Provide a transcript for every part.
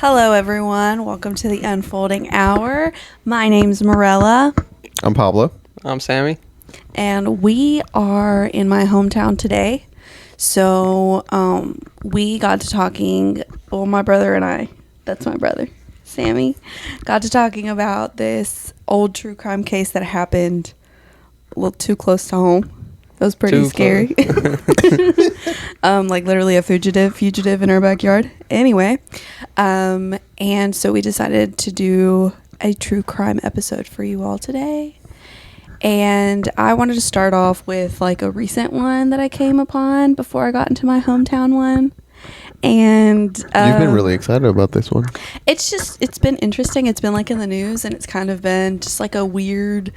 Hello, everyone. Welcome to the Unfolding Hour. My name's Morella. I'm Pablo. I'm Sammy. And we are in my hometown today. So we got to talking, well, my brother and I, that's my brother, Sammy, got to talking about this old true crime case that happened a little too close to home. It was pretty scary. Like literally a fugitive in our backyard. Anyway, and so we decided to do a true crime episode for you all today. And I wanted to start off with like a recent one that I came upon before I got into my hometown one. And you've been really excited about this one. It's been interesting. It's been like in the news, and it's kind of been just like a weird,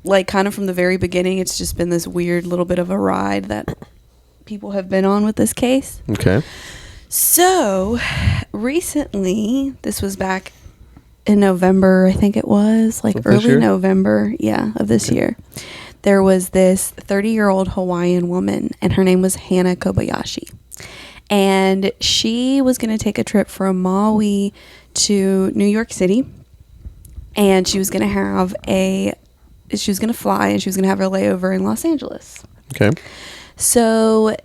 like kind of from the very beginning, it's just been this weird little bit of a ride that people have been on with this case. Okay. So recently, this was back in November, I think it was, like early November, of this year. There was this 30-year-old Hawaiian woman, and her name was Hannah Kobayashi. And she was going to take a trip from Maui to New York City, and she was going to fly, and she was going to have her layover in Los Angeles. Okay. So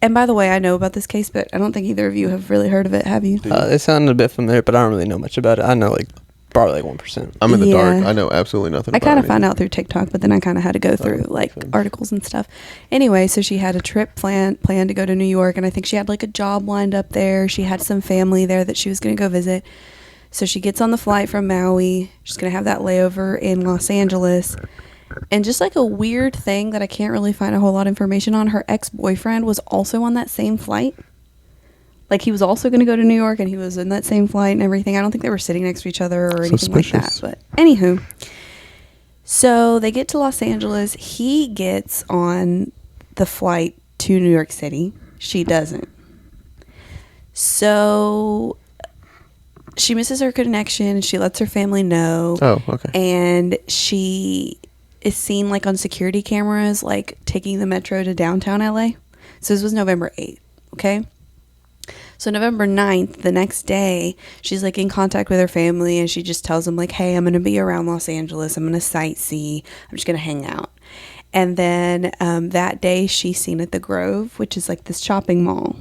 and by the way, I know about this case, but I don't think either of you have really heard of it, have you? It sounded a bit familiar, but I don't really know much about it. I know probably 1%. I'm in the dark. I know absolutely nothing I about it. kind of found out through TikTok, but then I kind of had to go through articles and stuff. Anyway, so she had a trip planned to go to New York, and I think she had like a job lined up there. She had some family there that she was going to go visit. So she gets on the flight from Maui. She's going to have that layover in Los Angeles. And just like a weird thing that I can't really find a whole lot of information on, her ex-boyfriend was also on that same flight. Like he was also going to go to New York, and he was in that same flight and everything. I don't think they were sitting next to each other or anything like that. But anywho, so they get to Los Angeles. He gets on the flight to New York City. She doesn't. So she misses her connection. She lets her family know. Oh, okay. And she is seen like on security cameras, like taking the metro to downtown LA. So this was November 8th. Okay. So November 9th, the next day, she's like in contact with her family, and she just tells them like, hey, I'm going to be around Los Angeles. I'm going to sightsee. I'm just going to hang out. And then that day she's seen at the Grove, which is like this shopping mall.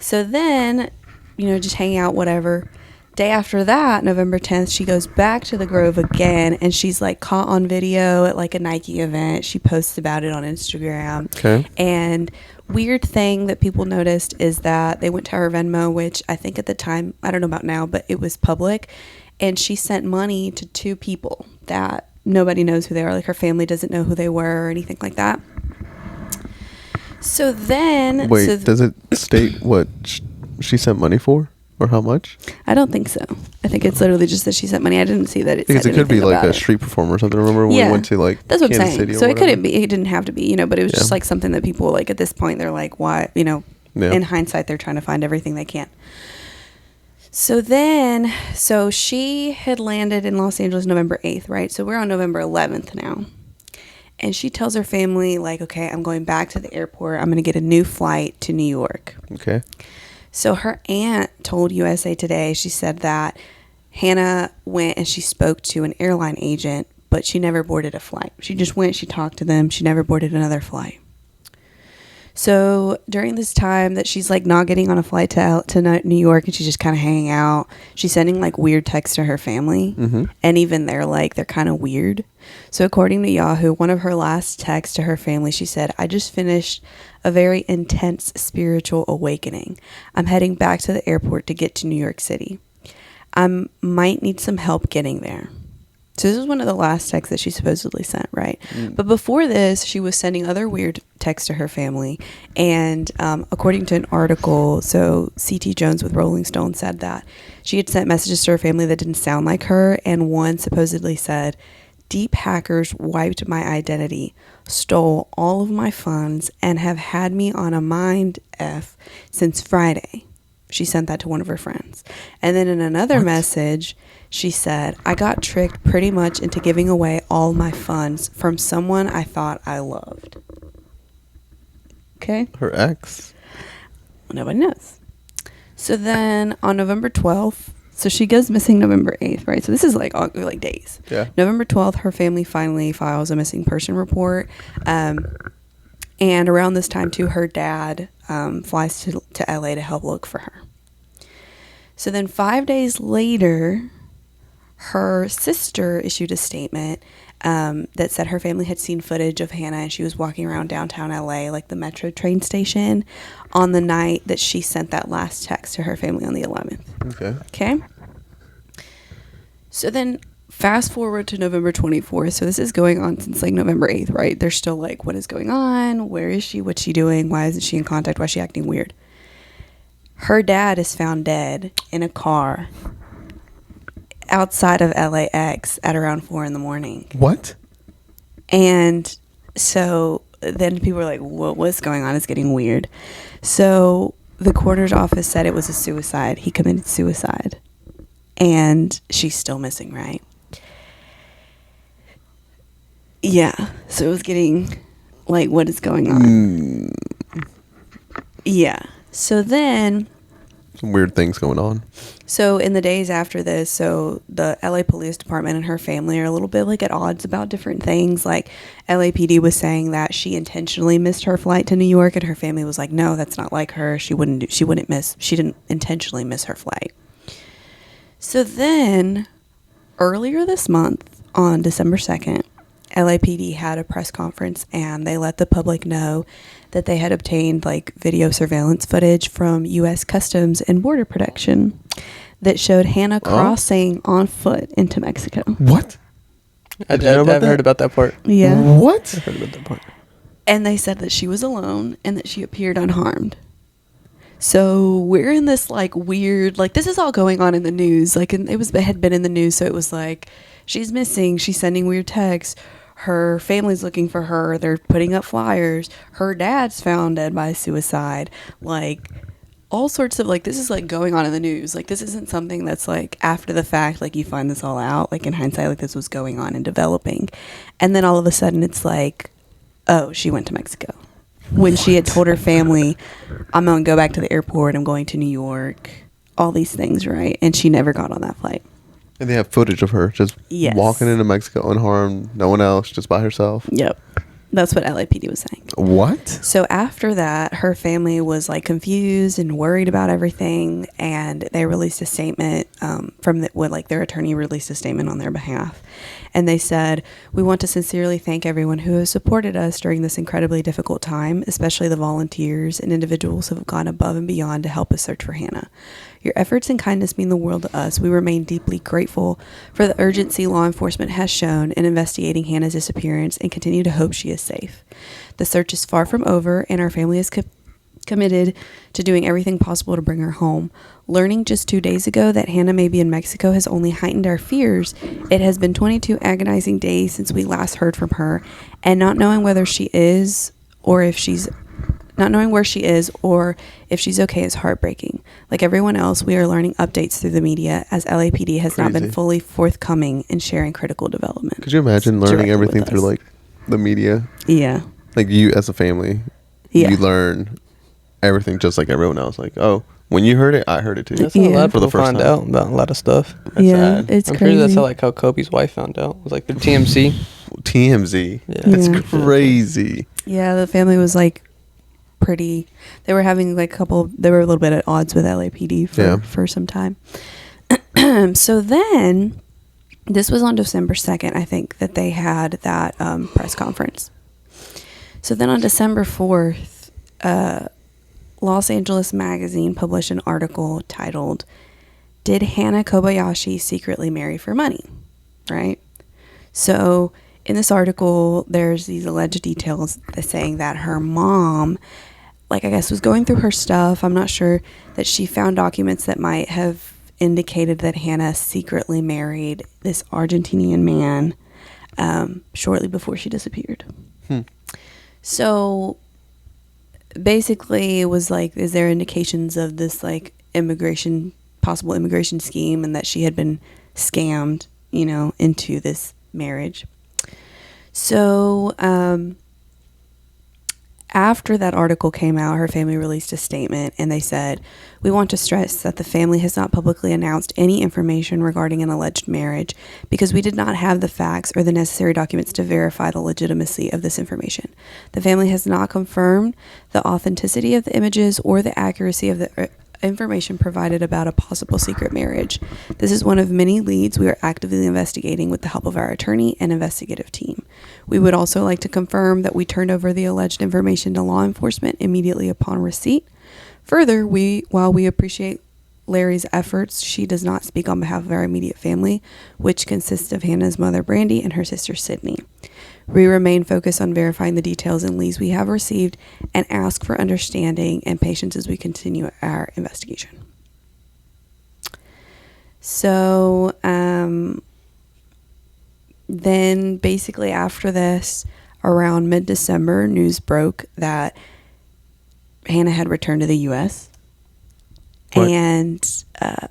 So then, just hang out, whatever. Day after that, November 10th, she goes back to the Grove again, and she's like caught on video at like a Nike event. She posts about it on Instagram. Okay. And weird thing that people noticed is that they went to her Venmo, which I think at the time, I don't know about now, but it was public. And she sent money to two people that nobody knows who they are. Like her family doesn't know who they were or anything like that. So then... Wait, does it state what she sent money for? Or how much? I don't think so. I think it's literally just that she sent money. I didn't see that it because said it could be like a it. street performer or something. Remember when we went to like that's what Kansas I'm saying. City or so whatever? It couldn't be. It didn't have to be. But it was just like something that people like at this point they're like, why? In hindsight, they're trying to find everything they can. So she had landed in Los Angeles November 8th, right? So we're on November 11th now. And she tells her family like, okay, I'm going back to the airport. I'm going to get a new flight to New York. Okay. So her aunt told USA Today, she said that Hannah went and she spoke to an airline agent, but she never boarded a flight. She just went, she talked to them, she never boarded another flight. So during this time that she's like not getting on a flight to New York, and she's just kind of hanging out, she's sending like weird texts to her family. Mm-hmm. And even they're kind of weird. So according to Yahoo, one of her last texts to her family, she said, I just finished a very intense spiritual awakening. I'm heading back to the airport to get to New York City. I might need some help getting there. So this is one of the last texts that she supposedly sent, right? Mm. But before this, she was sending other weird texts to her family. And according to an article, so C.T. Jones with Rolling Stone said that she had sent messages to her family that didn't sound like her. And one supposedly said, deep hackers wiped my identity, stole all of my funds, and have had me on a mind F since Friday. She sent that to one of her friends. And then in another message, she said, I got tricked pretty much into giving away all my funds from someone I thought I loved. Okay? Her ex? Nobody knows. So then on November 12th, so she goes missing November 8th, right? So this is like all, like days. Yeah. November 12th, her family finally files a missing person report. And around this time, too, her dad flies to LA to help look for her. So then 5 days later, her sister issued a statement that said her family had seen footage of Hannah and she was walking around downtown LA, like the metro train station, on the night that she sent that last text to her family on the 11th. Okay. So then fast forward to November 24th. So this is going on since like November 8th, right? They're still like, what is going on? Where is she? What's she doing? Why isn't she in contact? Why is she acting weird? Her dad is found dead in a car outside of LAX at around 4 a.m. What? And so then people were like, what's going on? It's getting weird. So the coroner's office said it was a suicide. He committed suicide. And she's still missing, right? Yeah. So it was getting like, what is going on? Yeah. So then... some weird things going on. So in the days after this, so the LA Police Department and her family are a little bit like at odds about different things. Like LAPD was saying that she intentionally missed her flight to New York, and her family was like, no, that's not like her. She didn't intentionally miss her flight. So then earlier this month on December 2nd, LAPD had a press conference and they let the public know that they had obtained like video surveillance footage from U.S. Customs and Border Protection that showed Hannah crossing on foot into Mexico. What? I've heard about that part. Yeah. What? I've heard about that part. And they said that she was alone and that she appeared unharmed. So we're in this like weird, like this is all going on in the news. Like it had been in the news. So it was like, she's missing. She's sending weird texts. Her family's looking for her. They're putting up flyers. Her dad's found dead by suicide. Like all sorts of like, this is like going on in the news. Like this isn't something that's like after the fact, like you find this all out. Like in hindsight, like this was going on and developing. And then all of a sudden it's like, oh, she went to Mexico. When she had told her family, I'm going to go back to the airport. I'm going to New York. All these things, right? And she never got on that flight. And they have footage of her just walking into Mexico unharmed, no one else, just by herself. Yep. That's what LAPD was saying. What? So after that, her family was like confused and worried about everything, and they released a statement their attorney released a statement on their behalf. And they said, we want to sincerely thank everyone who has supported us during this incredibly difficult time, especially the volunteers and individuals who have gone above and beyond to help us search for Hannah. Your efforts and kindness mean the world to us. We remain deeply grateful for the urgency law enforcement has shown in investigating Hannah's disappearance and continue to hope she is safe. The search is far from over, and our family is committed to doing everything possible to bring her home. Learning just 2 days ago that Hannah may be in Mexico has only heightened our fears. It has been 22 agonizing days since we last heard from her, and not knowing where she is or if she's okay is heartbreaking. Like everyone else, we are learning updates through the media as LAPD has not been fully forthcoming in sharing critical developments. Could you imagine learning everything through like the media? Yeah. Like you as a family, you learn everything just like everyone else. Like, oh, when you heard it, I heard it too. That's how a lot of people find out about a lot of stuff. That's sad. It's I'm crazy. sure that's how Kobe's wife found out. It was like the TMZ. TMZ. Yeah. That's crazy. Yeah, the family was like they were having like they were a little bit at odds with LAPD for some time. So then this was on December 2nd, I think, that they had that press conference. So then on December 4th, Los Angeles Magazine published an article titled, "Did Hannah Kobayashi secretly marry for money?" Right? So in this article, there's these alleged details saying that her mom, like I guess, was going through her stuff. I'm not sure, that she found documents that might have indicated that Hannah secretly married this Argentinian man shortly before she disappeared. So basically it was like, is there indications of this like possible immigration scheme, and that she had been scammed, into this marriage. So after that article came out, her family released a statement, and they said, "We want to stress that the family has not publicly announced any information regarding an alleged marriage because we did not have the facts or the necessary documents to verify the legitimacy of this information. The family has not confirmed the authenticity of the images or the accuracy of the information provided about a possible secret marriage. This is one of many leads we are actively investigating with the help of our attorney and investigative team. We would also like to confirm that we turned over the alleged information to law enforcement immediately upon receipt. Further, while we appreciate Larry's efforts, she does not speak on behalf of our immediate family, which consists of Hannah's mother, Brandy, and her sister, Sydney. We remain focused on verifying the details and leads we have received and ask for understanding and patience as we continue our investigation." So, then basically after this, around mid-December, news broke that Hannah had returned to the U.S. What? And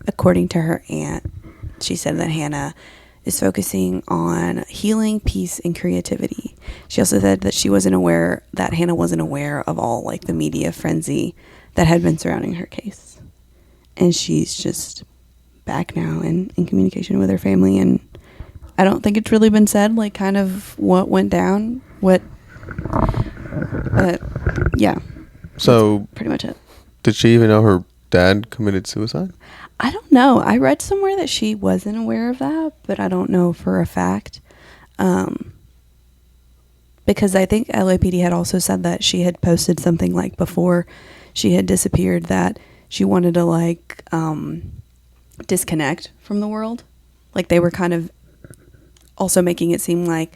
according to her aunt, she said that Hannah is focusing on healing, peace, and creativity. She also said that Hannah wasn't aware of all like the media frenzy that had been surrounding her case. And she's just back now in communication with her family. And I don't think it's really been said, like kind of what went down, yeah. So That's pretty much it. did she even know her dad committed suicide? I don't know. I read somewhere that she wasn't aware of that, but I don't know for a fact. Because I think LAPD had also said that she had posted something like before she had disappeared that she wanted to like disconnect from the world. Like they were kind of also making it seem like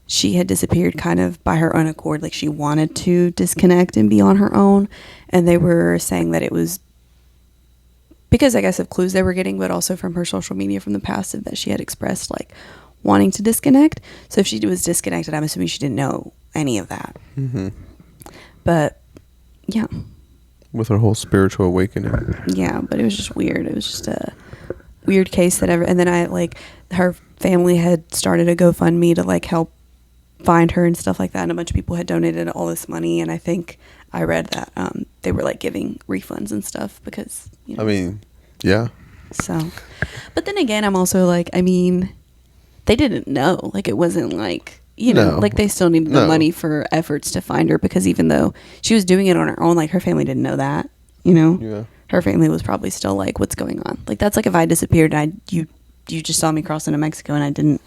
she had disappeared kind of by her own accord. Like she wanted to disconnect and be on her own. And they were saying that it was because I guess of clues they were getting, but also from her social media from the past that she had expressed like wanting to disconnect. So if she was disconnected, I'm assuming she didn't know any of that. Mm-hmm. But yeah. With her whole spiritual awakening. Yeah, but it was just weird. It was just a weird case and then her family had started a GoFundMe to like help find her and stuff like that, and a bunch of people had donated all this money, and I think I read that they were like giving refunds and stuff because I mean, yeah. So, but then again, I'm also like, I mean, they didn't know. Like it wasn't like like they still needed the money for efforts to find her, because even though she was doing it on her own, like her family didn't know that. Yeah. Her family was probably still like, what's going on? Like that's like if I disappeared and you just saw me cross into Mexico and I didn't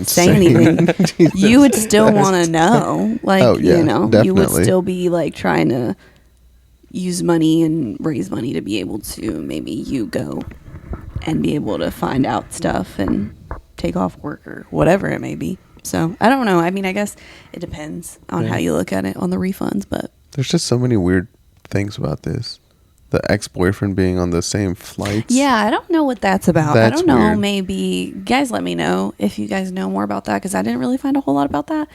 say anything, you would still want to know. Like, definitely. You would still be like trying to use money and raise money to be able to maybe you go and be able to find out stuff and take off work or whatever it may be. So I don't know. I mean, I guess it depends on how you look at it on the refunds, but there's just so many weird things about this. The ex-boyfriend being on the same flights. Yeah, I don't know what that's about. That's I don't know. weird. Maybe guys let me know if you guys know more about that, because I didn't really find a whole lot about that.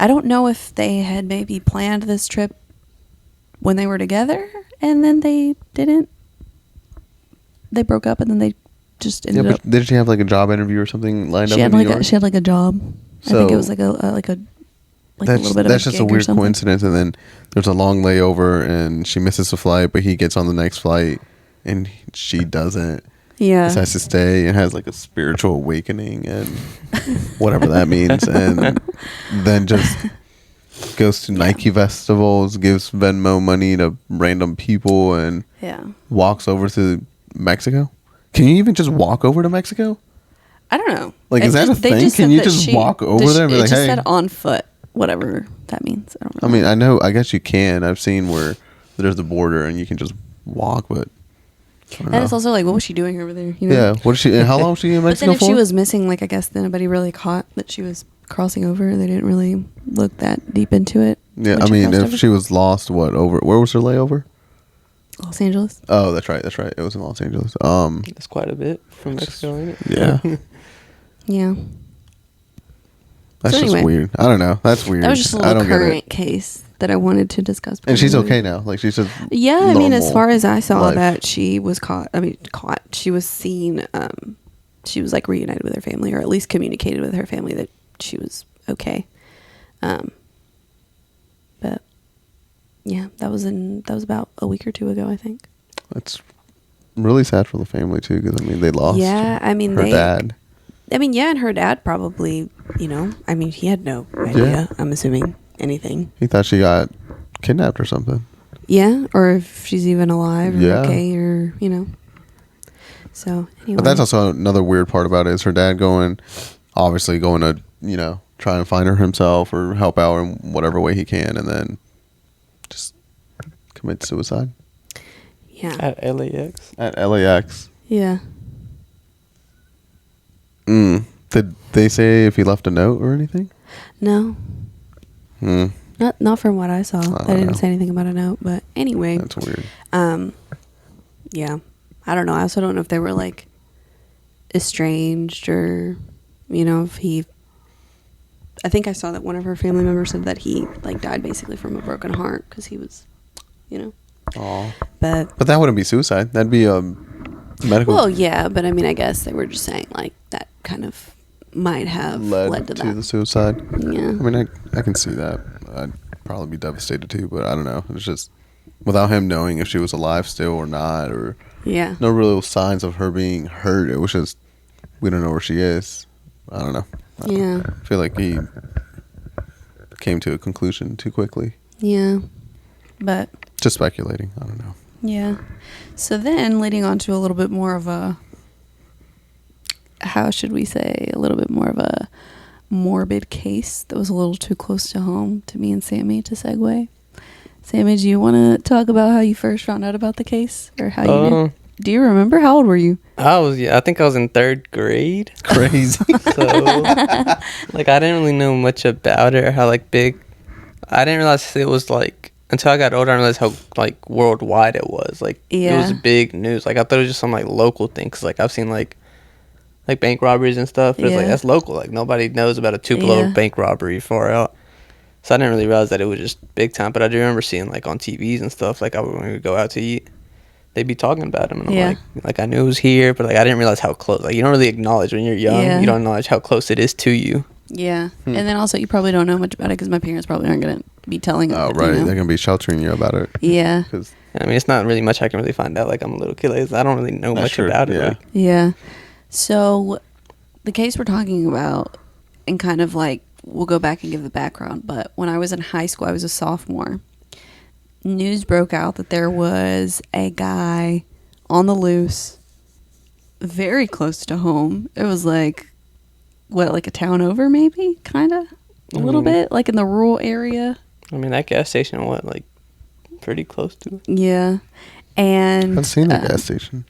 I don't know if they had maybe planned this trip when they were together and then they didn't. They broke up and then they just ended up. Did she have like a job interview or something lined up in New York? She had like a job. So, I think it was like a little bit of that's just a weird coincidence. And then there's a long layover and she misses a flight, but he gets on the next flight and she doesn't. Yeah. Decides to stay and has like a spiritual awakening and whatever that means. And then just goes to Nike festivals, gives Venmo money to random people, and walks over to Mexico. Can you even just walk over to Mexico? I don't know. Like, is that a thing? Can you just walk over there and be like, hey? It just said on foot, whatever that means. I don't know. I mean, I guess you can. I've seen where there's the border and you can just walk, but and it's also like, what was she doing over there? Yeah. What is she? How long was she in Mexico But then if she was missing, like, I guess then nobody really caught that she was crossing over. They didn't really look that deep into it. Yeah, I mean, if she was lost, where was her layover? Los Angeles. Oh, that's right. It was in Los Angeles. That's quite a bit from Mexico, ain't it? Yeah. Yeah. That's just weird. I don't know. That's weird. That was just a little current case that I wanted to discuss. And she's okay now. Like, she's just I mean, as far as I saw that she was caught. She was seen. She was like reunited with her family, or at least communicated with her family that she was okay. But Yeah, that was about a week or two ago, I think. It's really sad for the family too, because I mean they lost. Yeah, I mean her dad. I mean, yeah, and her dad probably, I mean, he had no idea. Yeah. I'm assuming anything. He thought she got kidnapped or something. Yeah, or if she's even alive or Yeah. okay, or So anyway, But that's also another weird part about it is her dad obviously going to try and find her himself or help out in whatever way he can, and then just commit suicide yeah, At LAX. at LAX. yeah. Did they say if he left a note or anything? No, Hmm. not from what I saw. I They didn't know. say anything about a note, but anyway, That's weird. yeah, I don't know. I also don't know if they were like estranged or if he. I think I saw that one of her family members said that he like died basically from a broken heart because he was, Aw. But But that wouldn't be suicide. That'd be a medical. well, yeah, but I mean, I guess they were just saying like that kind of might have led to that. the suicide. Yeah. I mean, I can see that. I'd probably be devastated too, but I don't know. It's just without him knowing if she was alive still or not, or Yeah. no real signs of her being hurt. It was just we don't know where she is. I don't know. Yeah. I feel like he came to a conclusion too quickly. Yeah. But Just speculating. I don't know. yeah. So then leading on to a little bit more of a, how should we say, a little bit more of a morbid case that was a little too close to home to me and Sammy to segue. Sammy, do you want to talk about how you first found out about the case or how you knew? Do you remember? How old were you? I think I was in 3rd grade. Crazy. So, like, I didn't really know much about it or how, like, big. I didn't realize it was, like, until I got older, I realized how, like, worldwide it was. Like, it was Yeah. big news. Like, I thought it was just some, like, local thing. Because, like, I've seen, like bank robberies and stuff. But it's, like, Yeah. that's local. Like, nobody knows about a Tupelo Yeah. bank robbery far out. So I didn't really realize that it was just big time. But I do remember seeing, like, on TVs and stuff, like, when we would go out to eat, they'd be talking about him. And I'm Yeah. like, I knew it was here, but, like, I didn't realize how close. Like, you don't really acknowledge when you're young. Yeah. You don't acknowledge how close it is to you. Yeah. And then also you probably don't know much about it because my parents probably aren't going to be telling us. Oh, right. They're going to be sheltering you about it. Yeah. 'Cause I mean, it's not really much I can really find out. Like, I'm a little kid. Like, I don't really know That's much true, about it. yeah. Like, Yeah. So the case we're talking about, and kind of like, we'll go back and give the background, but when I was in high school, I was a sophomore. News broke out that there was a guy on the loose, very close to home. It was like, like a town over, maybe? Kind of? A little bit? Like in the rural area? I mean, that gas station, like, pretty close to it. Yeah. And I've seen that gas station.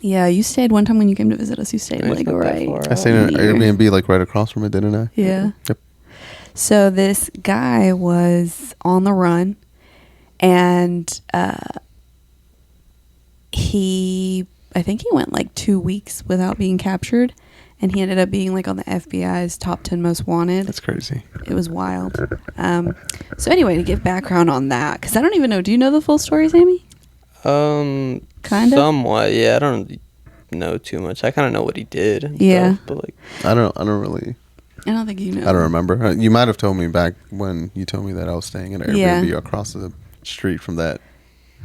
yeah, you stayed one time when you came to visit us. You stayed It's like not that right. far I seen an near. Airbnb like right across from it, didn't I? Yeah. Yep. So this guy was on the run, and I think he went like 2 weeks without being captured, and he ended up being like on the FBI's top 10 most wanted. That's crazy. It was wild. So anyway, to give background on that, because I don't even know. Do you know the full story, Sammy? Kinda? Somewhat, yeah. I don't really know too much. I kind of know what he did. And Yeah. stuff, but, like, I don't really. I don't think you know. I don't remember. You might have told me back when you told me that I was staying in an Yeah. Airbnb across the street from that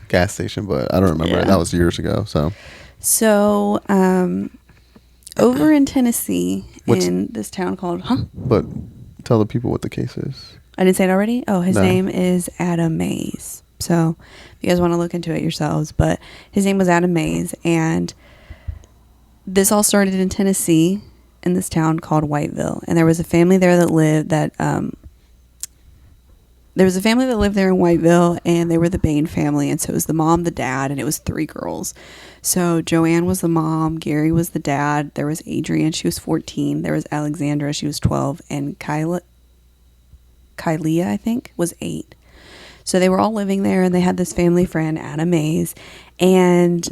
gas station, but I don't remember. Yeah. That was years ago. So, over in Tennessee, What's- in this town called, But tell the people what the case is. I didn't say it already? Oh, his No. name is Adam Mays. So, if you guys want to look into it yourselves, but his name was Adam Mays, and this all started in Tennessee, in this town called Whiteville, and there was a family there that lived there in Whiteville, and they were the Bain family, and so it was the mom, the dad, and it was 3 girls. So Joanne was the mom, Gary was the dad, there was Adrian, she was 14, there was Alexandra, she was 12, and Kylia, I think, was 8. So they were all living there, and they had this family friend, Adam Mays, and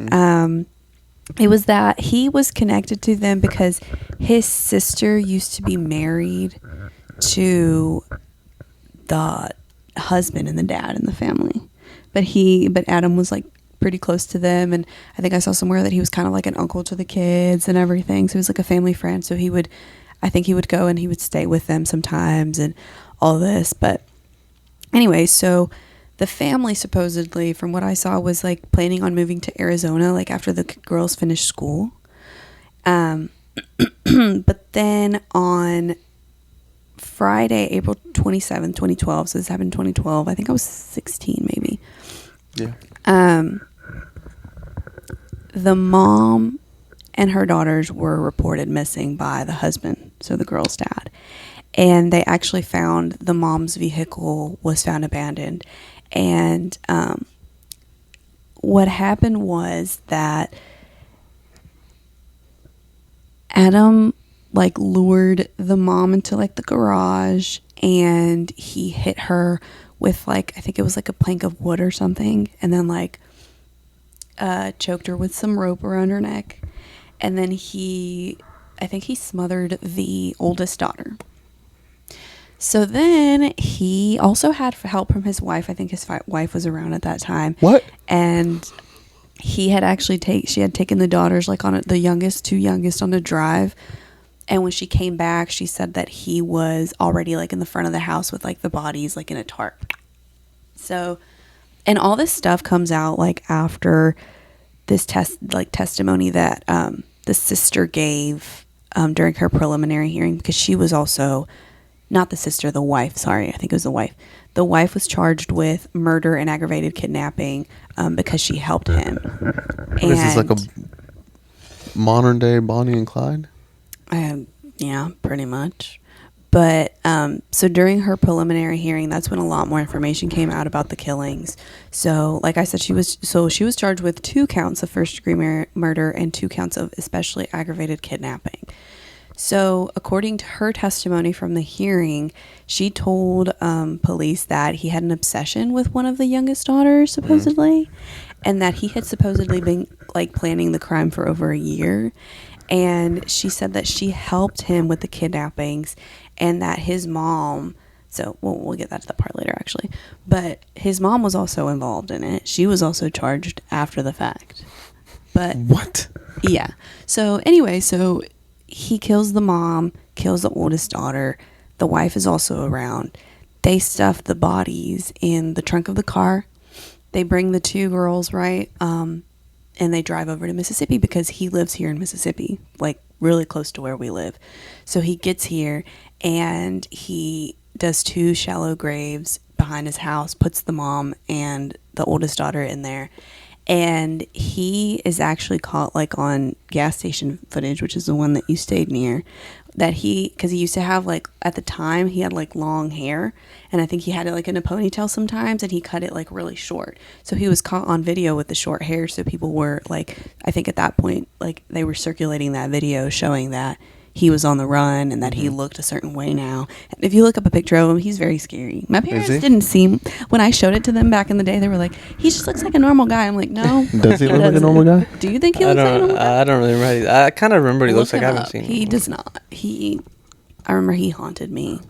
it was that he was connected to them because his sister used to be married to the husband and the dad in the family, but Adam was like pretty close to them, and I think I saw somewhere that he was kind of like an uncle to the kids and everything, so he was like a family friend. So I think he would go and he would stay with them sometimes and all this. But anyway, so the family supposedly, from what I saw, was like planning on moving to Arizona like after the girls finished school. But then on Friday, April 27th, 2012, so this happened in 2012. I think I was 16 maybe. Yeah. The mom and her daughters were reported missing by the husband, so the girl's dad. And they actually found the mom's vehicle was found abandoned. And what happened was that Adam like lured the mom into like the garage, and he hit her with like, I think it was like a plank of wood or something, and then like choked her with some rope around her neck. And then I think he smothered the oldest daughter. So then he also had help from his wife. I think his wife was around at that time. What? And he had actually she had taken the daughters like on the two youngest on a drive. And when she came back, she said that he was already like in the front of the house with like the bodies like in a tarp. So, and all this stuff comes out like after this testimony that the sister gave during her preliminary hearing, because she was also not the sister, the wife. Sorry, I think it was the wife. The wife was charged with murder and aggravated kidnapping because she helped him. What is this, like a modern day Bonnie and Clyde? Yeah, pretty much. But so during her preliminary hearing, that's when a lot more information came out about the killings. So, like I said, she was charged with 2 counts of first-degree murder and 2 counts of especially aggravated kidnapping. So, according to her testimony from the hearing, she told police that he had an obsession with one of the youngest daughters, supposedly, and that he had supposedly been like planning the crime for over a year. And she said that she helped him with the kidnappings, and that his mom, so we'll get that to the part later actually, but his mom was also involved in it. She was also charged after the fact. But what? Yeah. So anyway, so he kills the mom, kills the oldest daughter. The wife is also around. They stuff the bodies in the trunk of the car. They bring the 2 girls, right? And they drive over to Mississippi because he lives here in Mississippi, like really close to where we live. So he gets here and he does 2 shallow graves behind his house, puts the mom and the oldest daughter in there. And he is actually caught like on gas station footage, which is the one that you stayed near, that because he used to have like, at the time he had like long hair, and I think he had it like in a ponytail sometimes, and he cut it like really short. So he was caught on video with the short hair. So people were like, I think at that point, like they were circulating that video showing that he was on the run and that he looked a certain way now. And if you look up a picture of him, he's very scary. My parents didn't seem, when I showed it to them back in the day, they were like, he just looks like a normal guy. I'm like, no. Does he look like a normal guy? Do you think he looks like a normal guy? I don't really remember. I kind of remember what he looks like. I haven't seen him. He does not. I remember he haunted me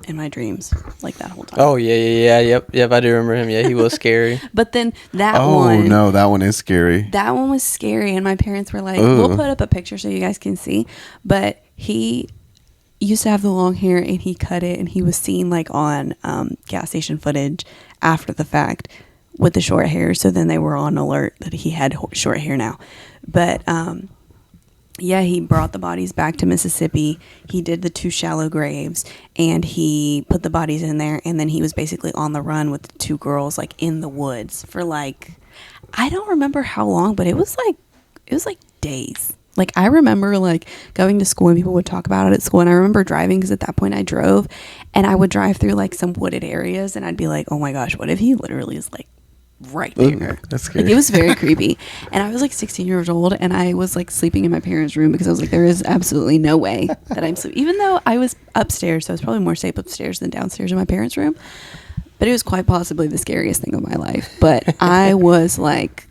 in my dreams like that whole time. Oh, yeah. Yep, I do remember him. Yeah, he was scary. But then that one. Oh, no, that one is scary. That one was scary, and my parents were like, we'll put up a picture so you guys can see. But he used to have the long hair, and he cut it, and he was seen like on gas station footage after the fact with the short hair. So then they were on alert that he had short hair now. But yeah, he brought the bodies back to Mississippi. He did the 2 shallow graves, and he put the bodies in there, and then he was basically on the run with the 2 girls like in the woods for like, I don't remember how long, but it was like days. Like I remember like going to school and people would talk about it at school, and I remember driving, because at that point I drove, and I would drive through like some wooded areas, and I'd be like, oh my gosh, what if he literally is like right there? Ooh, that's scary. Like, it was very creepy. And I was like 16 years old, and I was like sleeping in my parents' room because I was like, there is absolutely no way that I'm sleeping, even though I was upstairs, so I was probably more safe upstairs than downstairs in my parents' room. But it was quite possibly the scariest thing of my life. But I was like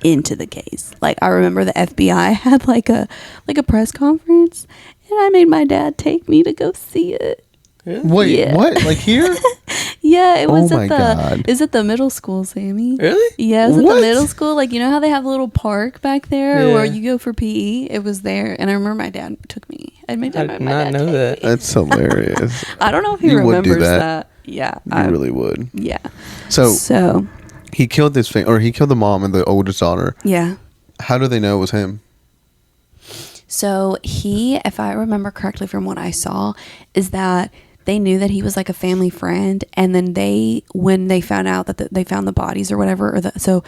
into the case. Like I remember the FBI had like a press conference, and I made my dad take me to go see it. Really? Wait, Yeah. what? Like here? Yeah, it was Oh my at the God. is at the middle school, Sammy. Really? Yeah, it was What? at the middle school. Like, you know how they have a little park back there Yeah. where you go for PE? It was there. And I remember my dad took me. I did not know took that. me. That's hilarious. I don't know if he You would do remembers that. that. Yeah. You really would. Yeah. So he killed he killed the mom and the oldest daughter. yeah. How do they know it was him? So he, if I remember correctly from what I saw, is that they knew that he was like a family friend, and then when they found out that they found the bodies or whatever, so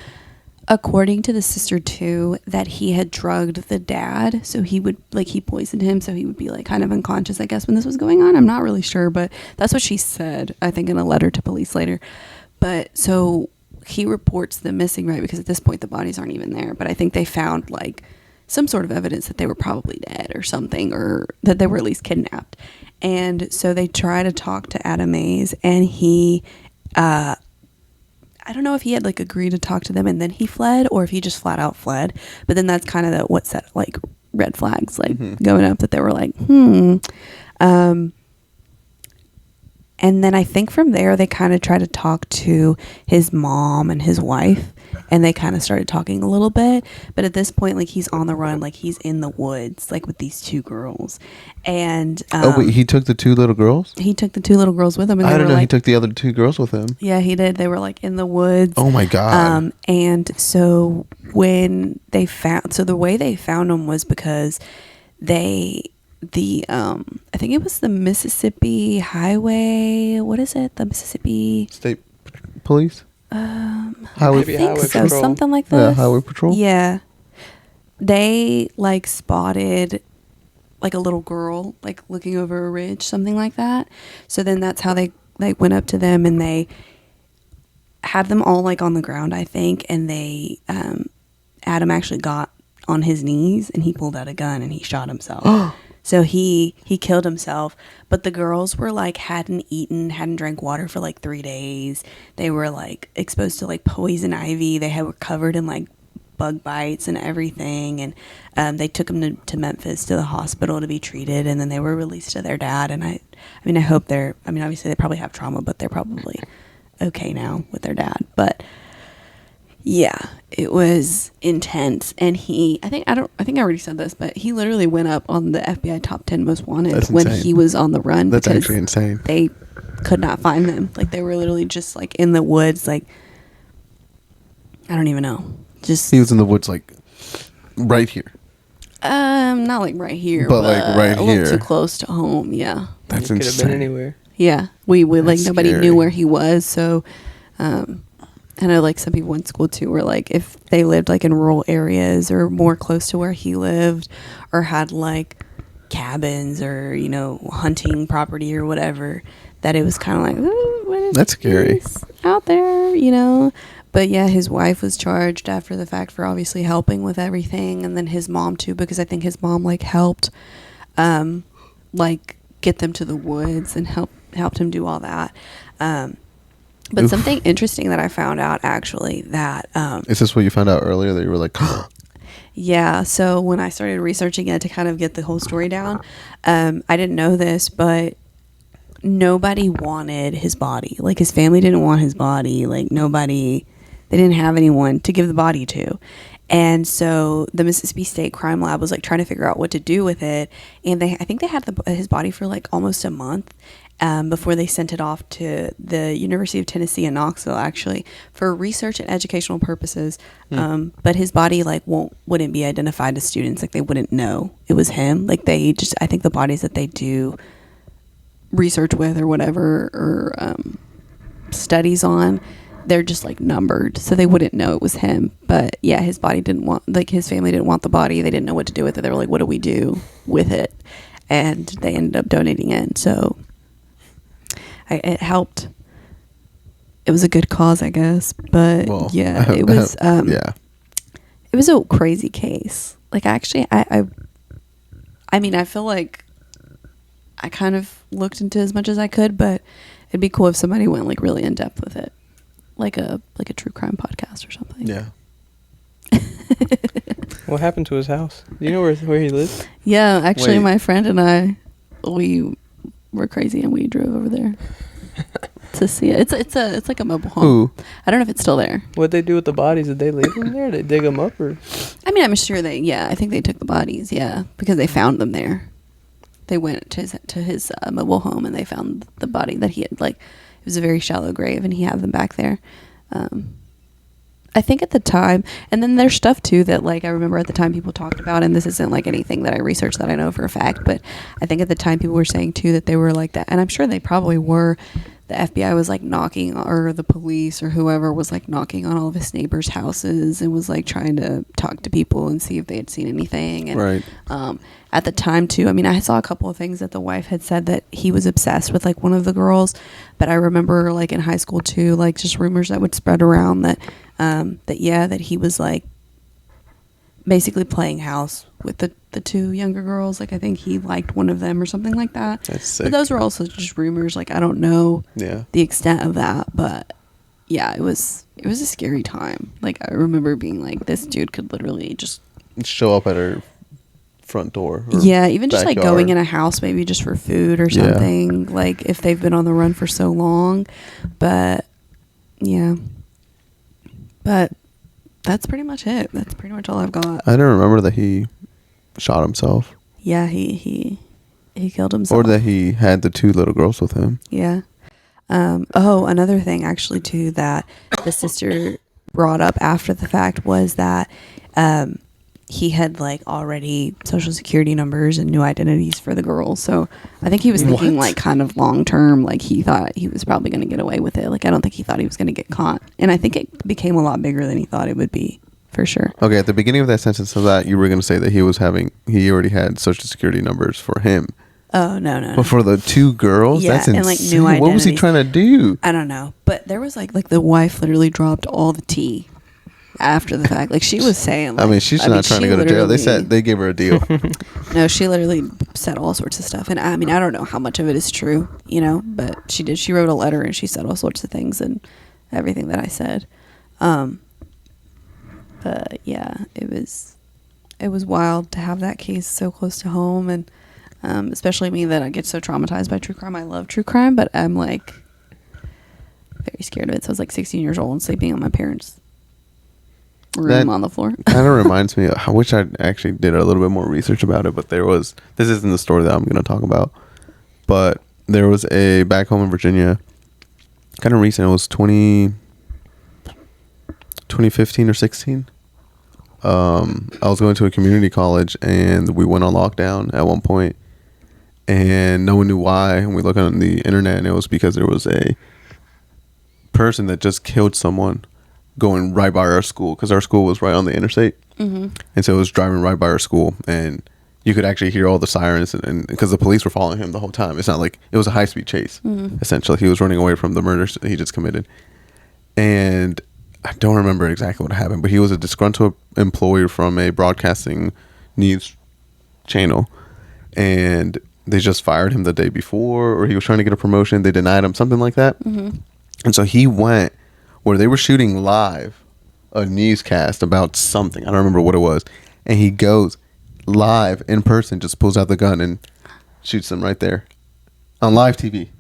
according to the sister too, that he had drugged the dad, so he poisoned him, so he would be like kind of unconscious, I guess, when this was going on. I'm not really sure, but that's what she said, I think, in a letter to police later. But so he reports them missing, right? Because at this point the bodies aren't even there, but I think they found like some sort of evidence that they were probably dead or something, or that they were at least kidnapped. And so they try to talk to Adam Mays, and he, I don't know if he had like agreed to talk to them and then he fled, or if he just flat out fled. But then that's kind of what set like red flags, like going up, that they were like, and then I think from there they kind of tried to talk to his mom and his wife, and they kind of started talking a little bit. But at this point, like, he's on the run, like he's in the woods, like with these two girls. And Wait, he took the two little girls? he took the two little girls with him. And I they don't were know. He like, took the other two girls with him. yeah, he did. They were like in the woods. Oh my God. And so when they found, so the way they found them was because I think it was the Mississippi Highway. What is it? The Mississippi State Police? I Highway, Maybe think Highway so. Patrol. Something like that. Yeah, Highway Patrol. Yeah. They like spotted like a little girl like looking over a ridge, something like that. So then that's how they like went up to them, and they had them all like on the ground, I think, and they Adam actually got on his knees and he pulled out a gun and he shot himself. So he killed himself, but the girls were like hadn't drank water for like 3 days. They were like exposed to like poison ivy. Were covered in like bug bites and everything, and they took them to Memphis to the hospital to be treated, and then they were released to their dad. And I mean I hope obviously they probably have trauma, but they're probably okay now with their dad. But yeah, it was intense. And I think I already said this, but he literally went up on the FBI top 10 most wanted. That's when insane. he was on the run. That's because actually insane. They could not find them. Like, they were literally just like in the woods. Like, I don't even know. Just He was in the woods, like right here. not like right here, But, like, right a here. little too close to home. Yeah, That's Could have insane. been anywhere. yeah. We like That's nobody scary. knew where he was, so. I know like some people in school too were like, if they lived like in rural areas or more close to where he lived, or had like cabins or, you know, hunting property or whatever, that it was kind of like, ooh, what is That's scary. this out there, you know? But yeah, his wife was charged after the fact for obviously helping with everything, and then his mom too, because I think his mom like helped like get them to the woods and helped him do all that. But Oof. something interesting that I found out, actually, that Is this what you found out earlier that you were like, yeah, so when I started researching it to kind of get the whole story down, I didn't know this, but nobody wanted his body. Like, his family didn't want his body. Like, they didn't have anyone to give the body to. And so the Mississippi State Crime Lab was like trying to figure out what to do with it. And I think they had his body for like almost a month before they sent it off to the University of Tennessee in Knoxville, actually, for research and educational purposes. But his body like wouldn't be identified to students. Like, they wouldn't know it was him. Like, I think the bodies that they do research with or whatever, or studies on, they're just like numbered, so they wouldn't know it was him. But yeah, his family didn't want the body. They didn't know what to do with it. They were like, what do we do with it? And they ended up donating it. So it helped. It was a good cause, I guess. But well, yeah, it was yeah. it was a crazy case. Like, actually, I mean, I feel like I kind of looked into as much as I could, but it'd be cool if somebody went like really in depth with it. Like a true crime podcast or something. Yeah. What happened to his house? Do you know where he lived? Yeah, actually, Wait. my friend and I, we were crazy and we drove over there to see it. It's like a mobile home. Who? I don't know if it's still there. What'd they do with the bodies? Did they leave them there? Did they dig them up or? I mean, I'm sure I think they took the bodies, because they found them there. They went to his mobile home and they found the body that he had, like, it was a very shallow grave and he had them back there. I think at the time, and then there's stuff too that, like, I remember at the time people talked about, and this isn't like anything that I researched that I know for a fact, but I think at the time people were saying too that they were like that, and I'm sure they probably were. The FBI was like knocking, or the police or whoever was like knocking on all of his neighbors' houses and was like trying to talk to people and see if they had seen anything. And, Right. At the time too, I mean, I saw a couple of things that the wife had said that he was obsessed with like one of the girls, but I remember like in high school too, like just rumors that would spread around that that he was like basically playing house with the two younger girls. Like I think he liked one of them or something like that. That's sick. But those were also just rumors. Like I don't know the extent of that, but yeah, it was a scary time. Like I remember being like, this dude could literally just show up at her front door. Even just backyard. like going in a house maybe just for food or something, like if they've been on the run for so long. But that's pretty much it. That's pretty much all I've got. I don't remember that he shot himself. Yeah, he killed himself. Or that he had the two little girls with him. Yeah. Another thing actually too that the sister brought up after the fact was that he had like already social security numbers and new identities for the girls. So I think he was thinking like kind of long term, like he thought he was probably going to get away with it. Like I don't think he thought he was going to get caught. And I think it became a lot bigger than he thought it would be, for sure. Okay, at the beginning of that sentence of that, you were going to say that he already had social security numbers for him. Oh, no. But for the two girls? Yeah, That's insane. and like new identities. What was he trying to do? I don't know. But there was like the wife literally dropped all the tea after the fact. Like she was saying, like, I mean, she's not trying to go to jail. They said they gave her a deal. No, she literally said all sorts of stuff. And I mean, I don't know how much of it is true, but she did. She wrote a letter and she said all sorts of things and everything that I said. But yeah, it was wild to have that case so close to home. And especially me, that I get so traumatized by true crime. I love true crime, but I'm like very scared of it. So I was like 16 years old and sleeping on my parents' room on the floor. Kind of reminds me. I wish I actually did a little bit more research about it, but this isn't the story that I'm going to talk about, but there was a back home in Virginia, kind of recent. It was 2015 or 16. I was going to a community college and we went on lockdown at one point, and no one knew why. And we looked on the internet and it was because there was a person that just killed someone going right by our school, because our school was right on the interstate. Mm-hmm. And so it was driving right by our school, and you could actually hear all the sirens, and because the police were following him the whole time. It's not like it was a high-speed chase. Mm-hmm. Essentially, he was running away from the murders that he just committed. And I don't remember exactly what happened, but he was a disgruntled employee from a broadcasting news channel, and they just fired him the day before, or he was trying to get a promotion. They denied him, something like that. Mm-hmm. And so he went where they were shooting live a newscast about something. I don't remember what it was. And he goes live in person, just pulls out the gun and shoots them right there on live TV.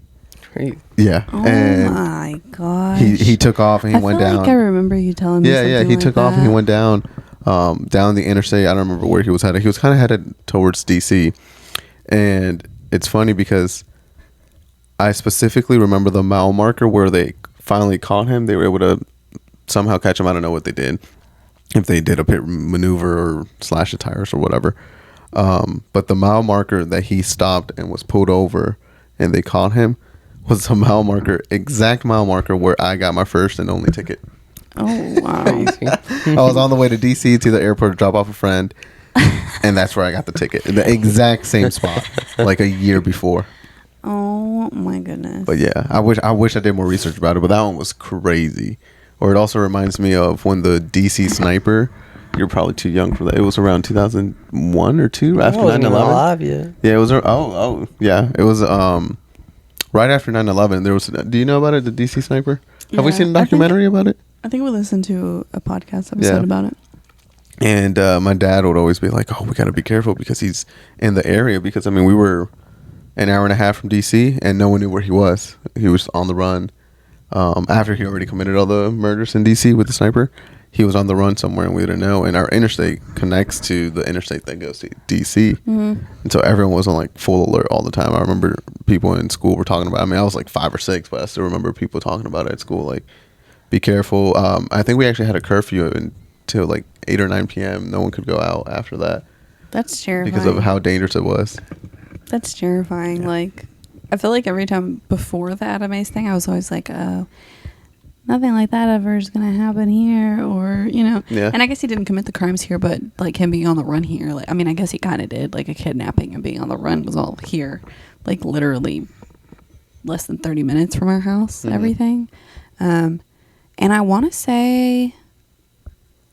Great. Yeah. Oh and my gosh. he took off and he went down. I remember you telling me Yeah, he like took off and he went down the interstate. I don't remember where he was headed. He was kind of headed towards DC. And it's funny because I specifically remember the mile marker where they finally caught him. They were able to somehow catch him. I don't know what they did, if they did a pit maneuver or slash the tires or whatever. But the mile marker that he stopped and was pulled over and they caught him was the exact mile marker where I got my first and only ticket. Oh, wow. I was on the way to DC to the airport to drop off a friend, and that's where I got the ticket. In the exact same spot, like a year before. Oh my goodness. But yeah, I wish I did more research about it, but that one was crazy. Or it also reminds me of when the DC sniper, you're probably too young for that. It was around 2001 or 2 after 9/11. Yeah, it was it was right after 9/11. There was, do you know about it, the DC sniper? Have we seen a documentary about it? I think we listened to a podcast episode about it. And my dad would always be like, "Oh, we got to be careful because he's in the area." Because I mean, we were an hour and a half from DC, and no one knew where he was. He was on the run. After he already committed all the murders in DC with the sniper, he was on the run somewhere, and we didn't know. And our interstate connects to the interstate that goes to DC, and so everyone was on like full alert all the time. I remember people in school were talking about. I mean, I was like 5 or 6, but I still remember people talking about it at school. Like, be careful. I think we actually had a curfew until like 8 or 9 p.m. No one could go out after that That's terrifying. because of how dangerous it was. That's terrifying. Like, I feel like every time before the Adam Ace thing, I was always like, oh, nothing like that ever is going to happen here, or, you know. Yeah. And I guess he didn't commit the crimes here, but, like, him being on the run here, like, I mean, I guess he kind of did. Like, a kidnapping and being on the run was all here. Like, literally less than 30 minutes from our house, everything. And I want to say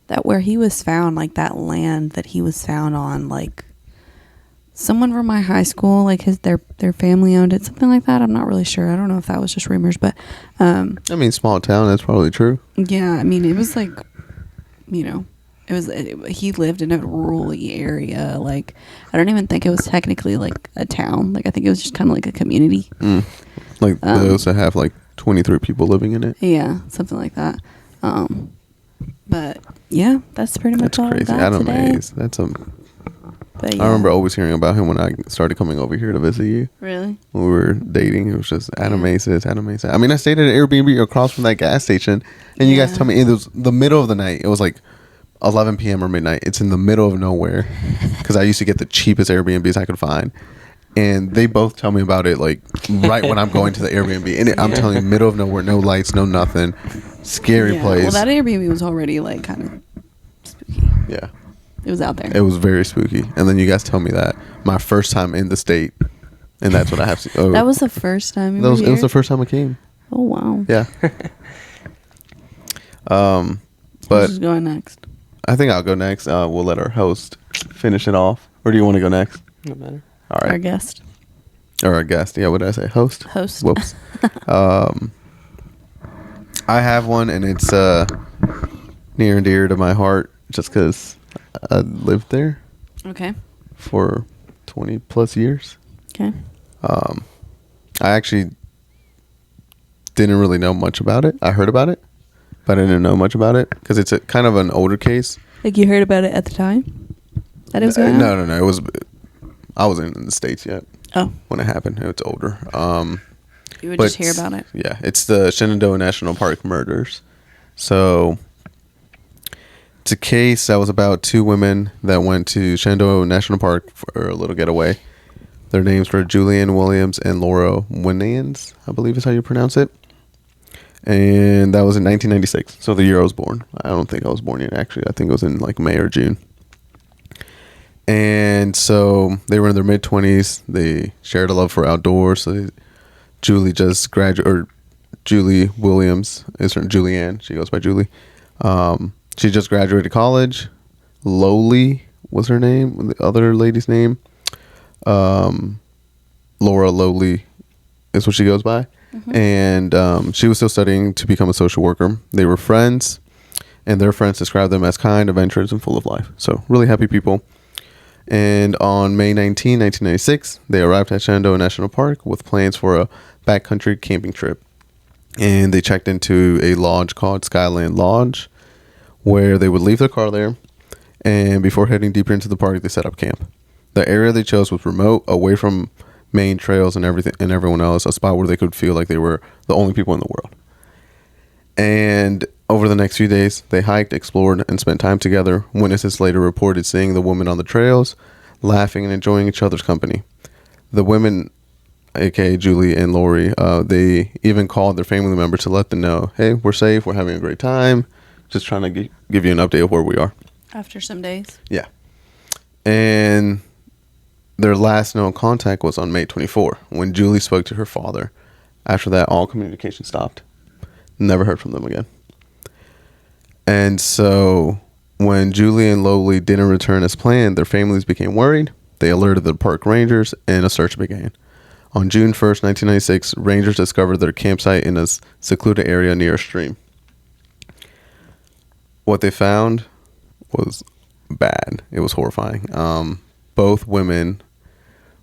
that where he was found, like, that land that he was found on, like, someone from my high school, like their family owned it, something like that. I'm not really sure. I don't know if that was just rumors, but I mean, small town, that's probably true. yeah, I mean, it was like, you know, he lived in a rural area. Like, I don't even think it was technically like a town. Like, I think it was just kind of like a community. Like those that have like 23 people living in it. Yeah, something like that. But yeah, that's pretty much That's all crazy. I got Adam today. Mays. That's a. But I remember always hearing about him when I started coming over here to visit you. Really? When we were dating, it was just Adam Mays this, Adam Mays that. I mean, I stayed at an Airbnb across from that gas station, and you guys Yeah. tell me it was the middle of the night. It was like 11 p.m. or midnight. It's in the middle of nowhere because I used to get the cheapest Airbnbs I could find. And they both tell me about it like right when I'm going to the Airbnb. And I'm telling you, middle of nowhere, no lights, no nothing. Scary Yeah. place. Well, that Airbnb was already like kind of spooky. Yeah. It was out there. It was very spooky. And then you guys tell me that my first time in the state. And that's what I have to. Oh, That was the first time you that were was, it was here? the first time I came. Oh, wow. Yeah. Who's But going next? I think I'll go next. We'll let our host finish it off. Or do you want to go next? No matter. All Our right. guest. Or our guest. Yeah, what did I say? Host? Host. Whoops. I have one, and it's near and dear to my heart just because I lived there Okay. for 20 plus years. Okay. I actually didn't really know much about it. I heard about it, but I didn't know much about it because it's a kind of an older case. Like, you heard about it at the time that it was going on? No. It was. I wasn't in the States yet Oh. when it happened. It's older. You would But just hear about it? Yeah, it's the Shenandoah National Park murders. So it's a case that was about 2 women that went to Shenandoah National Park for a little getaway. Their names were Julianne Williams and Laura Winans, I believe is how you pronounce it. And that was in 1996, so the year I was born. I don't think I was born yet, actually. I think it was in like May or June. And so they were in their mid-20s. They shared a love for outdoors. So Julie just graduated, or Julie Williams is her, Julianne. She goes by Julie. She just graduated college. Lowly was her name, the other lady's name. Laura Lowly is what she goes by. And she was still studying to become a social worker. They were friends, and their friends described them as kind, adventurous, and full of life. So really happy people. And on May 19, 1996, they arrived at Shenandoah National Park with plans for a backcountry camping trip. And they checked into a lodge called Skyland Lodge, where they would leave their car there. And before heading deeper into the park, they set up camp. The area they chose was remote, away from main trails and everything and everyone else, a spot where they could feel like they were the only people in the world. And over the next few days, they hiked, explored, and spent time together. Witnesses later reported seeing the women on the trails, laughing and enjoying each other's company. The women, aka Julie and Lori, they even called their family members to let them know, hey, we're safe, we're having a great time, just trying to give you an update of where we are. After some days? Yeah. And their last known contact was on May 24, when Julie spoke to her father. After that, all communication stopped. Never heard from them again. And so when Julie and Lowly didn't return as planned, their families became worried. They alerted the park rangers, and a search began. On June 1st, 1996, rangers discovered their campsite in a secluded area near a stream. What they found was bad. It was horrifying. Both women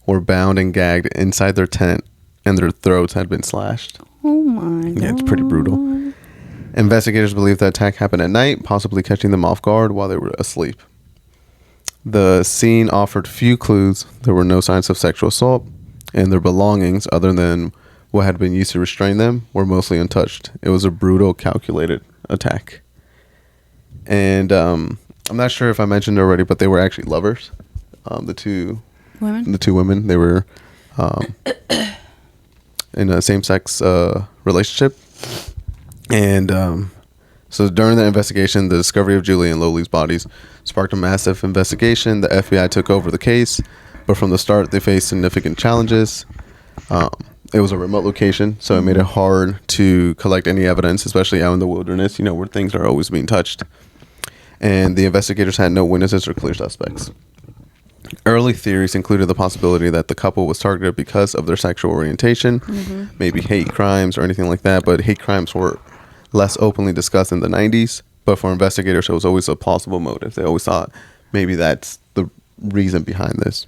were bound and gagged inside their tent, and their throats had been slashed. Oh my god. Yeah, it's pretty brutal. Investigators believe the attack happened at night, possibly catching them off guard while they were asleep. The scene offered few clues. There were no signs of sexual assault, and their belongings, other than what had been used to restrain them, were mostly untouched. It was a brutal, calculated attack. And I'm not sure if I mentioned it already, but they were actually lovers. The two women, they were in a same-sex relationship. And so during the investigation, the discovery of Julie and Loli's bodies sparked a massive investigation. The FBI took over the case, but from the start, they faced significant challenges. It was a remote location, so it made it hard to collect any evidence, especially out in the wilderness, where things are always being touched. And the investigators had no witnesses or clear suspects. Early theories included the possibility that the couple was targeted because of their sexual orientation, maybe hate crimes or anything like that, but hate crimes were less openly discussed in the 90s. But for investigators, it was always a plausible motive. They always thought maybe that's the reason behind this.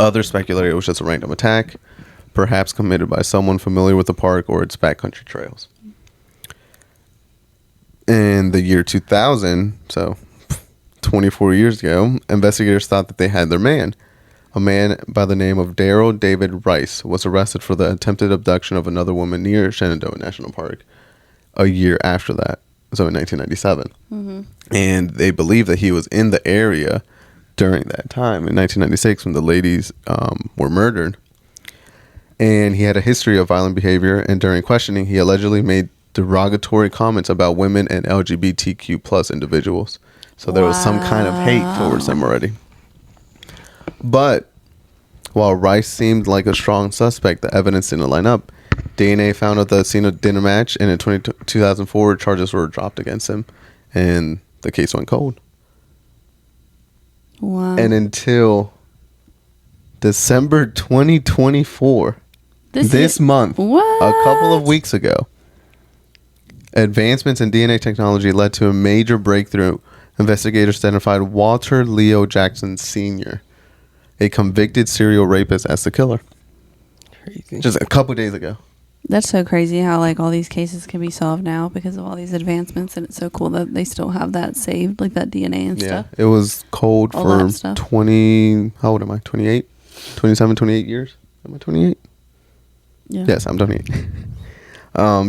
Others speculated it was just a random attack, perhaps committed by someone familiar with the park or its backcountry trails. In the year 2000, so 24 years ago, investigators thought that they had their man. A man by the name of Daryl David Rice was arrested for the attempted abduction of another woman near Shenandoah National Park a year after that, so in 1997. And they believe that he was in the area during that time, in 1996, when the ladies were murdered. And he had a history of violent behavior, and during questioning, he allegedly made derogatory comments about women and LGBTQ plus individuals. So there was some kind of hate towards them already. But while Rice seemed like a strong suspect, the evidence didn't line up. DNA found at the scene didn't match, and in 2004, charges were dropped against him, and the case went cold. Wow. And until December 2024, this month, what? a couple of weeks ago, advancements in DNA technology led to a major breakthrough. Investigators identified Walter Leo Jackson Sr., a convicted serial rapist, as the killer. Crazy. Just a couple days ago. That's so crazy how like all these cases can be solved now because of all these advancements, and it's so cool that they still have that saved, like that DNA and stuff. It was cold All for that stuff. 20, how old am I? 28? 27, 28 years? Am I 28? Yeah. Yes, I'm 28.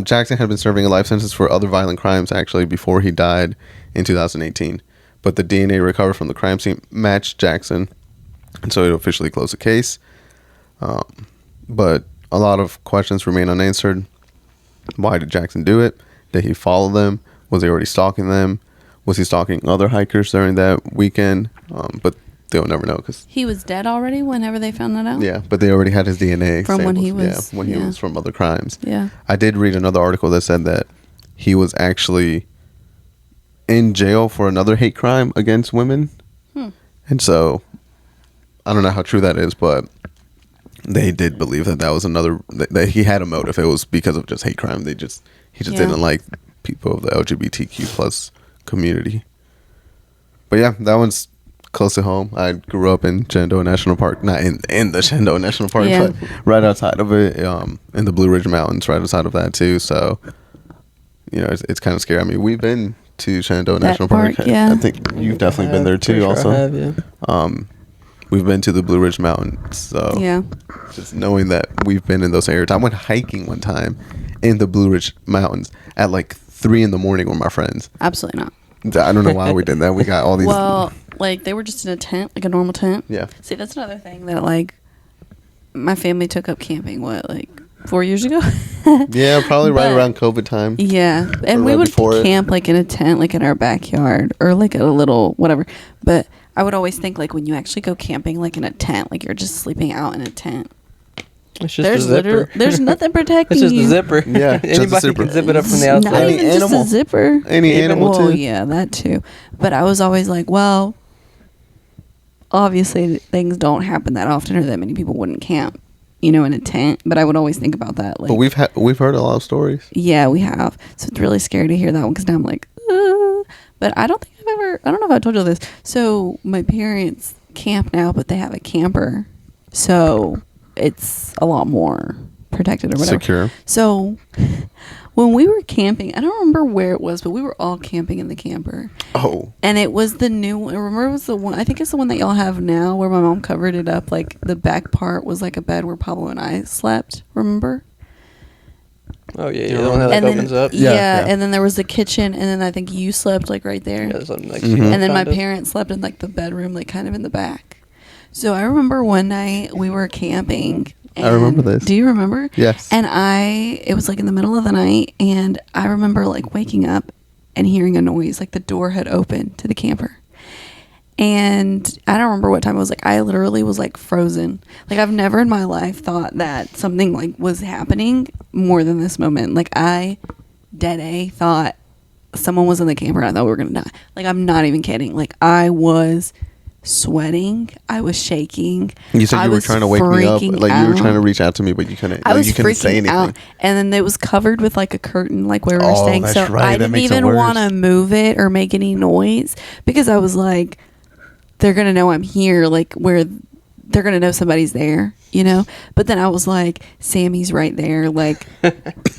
Jackson had been serving a life sentence for other violent crimes, actually, before he died in 2018. But the DNA recovered from the crime scene matched Jackson, and so it officially closed the case. But a lot of questions remain unanswered. Why did Jackson do it? Did he follow them? Was he already stalking them? Was he stalking other hikers during that weekend? But they'll never know because He was dead already whenever they found that out? yeah, but they already had his DNA From when samples. he was- when he yeah. was from other crimes. Yeah. I did read another article that said that he was actually in jail for another hate crime against women. And so I don't know how true that is, but they did believe that that was another, that he had a motive. It was because of just hate crime. He just Yeah. didn't like people of the LGBTQ plus community. But yeah, that one's close to home. I grew up in Shenandoah National Park, not in the Shenandoah National Park, Yeah. but right outside of it, in the Blue Ridge Mountains, right outside of that too. So, it's kind of scary. I mean, we've been to Shenandoah That National Park. park, yeah. I think you've definitely been there too. Pretty sure Also, I have, yeah. we've been to the Blue Ridge Mountains. So Yeah. just knowing that we've been in those areas. I went hiking one time in the Blue Ridge Mountains at like 3 a.m. with my friends. Absolutely not. I don't know why we did that. We got all these. Well, like they were just in a tent, like a normal tent. Yeah. See, that's another thing that like my family took up camping. What, like 4 years ago? Yeah, probably right But- around COVID time. Yeah, and Or we right would before it. camp like in a tent, like in our backyard, or like a little whatever. But I would always think like when you actually go camping, like in a tent, like you're just sleeping out in a tent. It's just There's a zipper. there's nothing protecting It's just you. a zipper. Yeah, just a Anybody zipper. can zip it up from the Not outside. Any even just animal. a zipper. Any animal well, too. yeah, that too. But I was always like, well, obviously things don't happen that often, or that many people wouldn't camp, in a tent. But I would always think about that. Like, But we've heard a lot of stories. yeah, we have. So it's really scary to hear that one because now I'm like, but I don't think I don't know if I told you this. So my parents camp now, but they have a camper So it's a lot more protected or whatever. Secure. So when we were camping, I don't remember where it was, but we were all camping in the camper. Oh. And it was the new one. Remember, it was the one, I think it's the one that y'all have now where my mom covered it up. Like the back part was like a bed where Pablo and I slept. Remember? Oh yeah, the one that like And opens then, up. yeah, and then there was the kitchen, and then I think you slept like right there. Yeah, something like Mhm. And then my kind of. parents slept in like the bedroom, like kind of in the back. So I remember one night we were camping. I remember this. Do you remember? Yes. And it was like in the middle of the night, and I remember like waking up and hearing a noise, like the door had opened to the camper. And I don't remember what time it was. Like I literally was like frozen. Like I've never in my life thought that something like was happening more than this moment. Like I dead A thought someone was in the camper and I thought we were gonna die. Like I'm not even kidding. Like I was sweating. I was shaking. You said I you were was trying to wake me up. freaking Like you were out. trying to reach out to me, but you couldn't. I was you couldn't freaking say anything. out, and then it was covered with like a curtain, like where we were Oh, staying. that's So right. I That didn't makes it even worse. want to move it or make any noise because I was like, they're gonna know I'm here. Like where they're gonna know somebody's there, you know. But then I was like, Sammy's right there. Like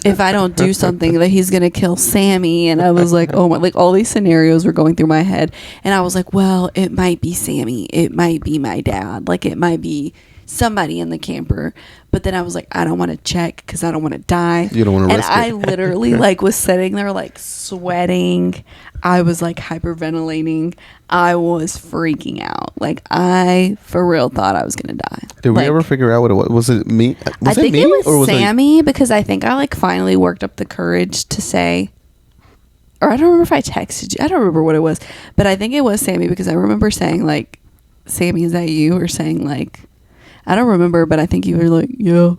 if I don't do something, that he's gonna kill Sammy. And I was like, oh my! Like all these scenarios were going through my head, and I was like, well, it might be Sammy. It might be my dad. Like it might be somebody in the camper. But then I was like, I don't want to check because I don't want to die. You don't want to And risk I it. literally like was sitting there like sweating. I was like hyperventilating. I was freaking out. Like I for real thought I was gonna die. Did we Like, ever figure out what it was? Was it me? I think me it was or was Sammy because I think I like finally worked up the courage to say, or I don't remember if I texted you. I don't remember what it was, but I think it was Sammy because I remember saying like, Sammy, is that you? Or saying like, I don't remember, but I think you were like, yeah.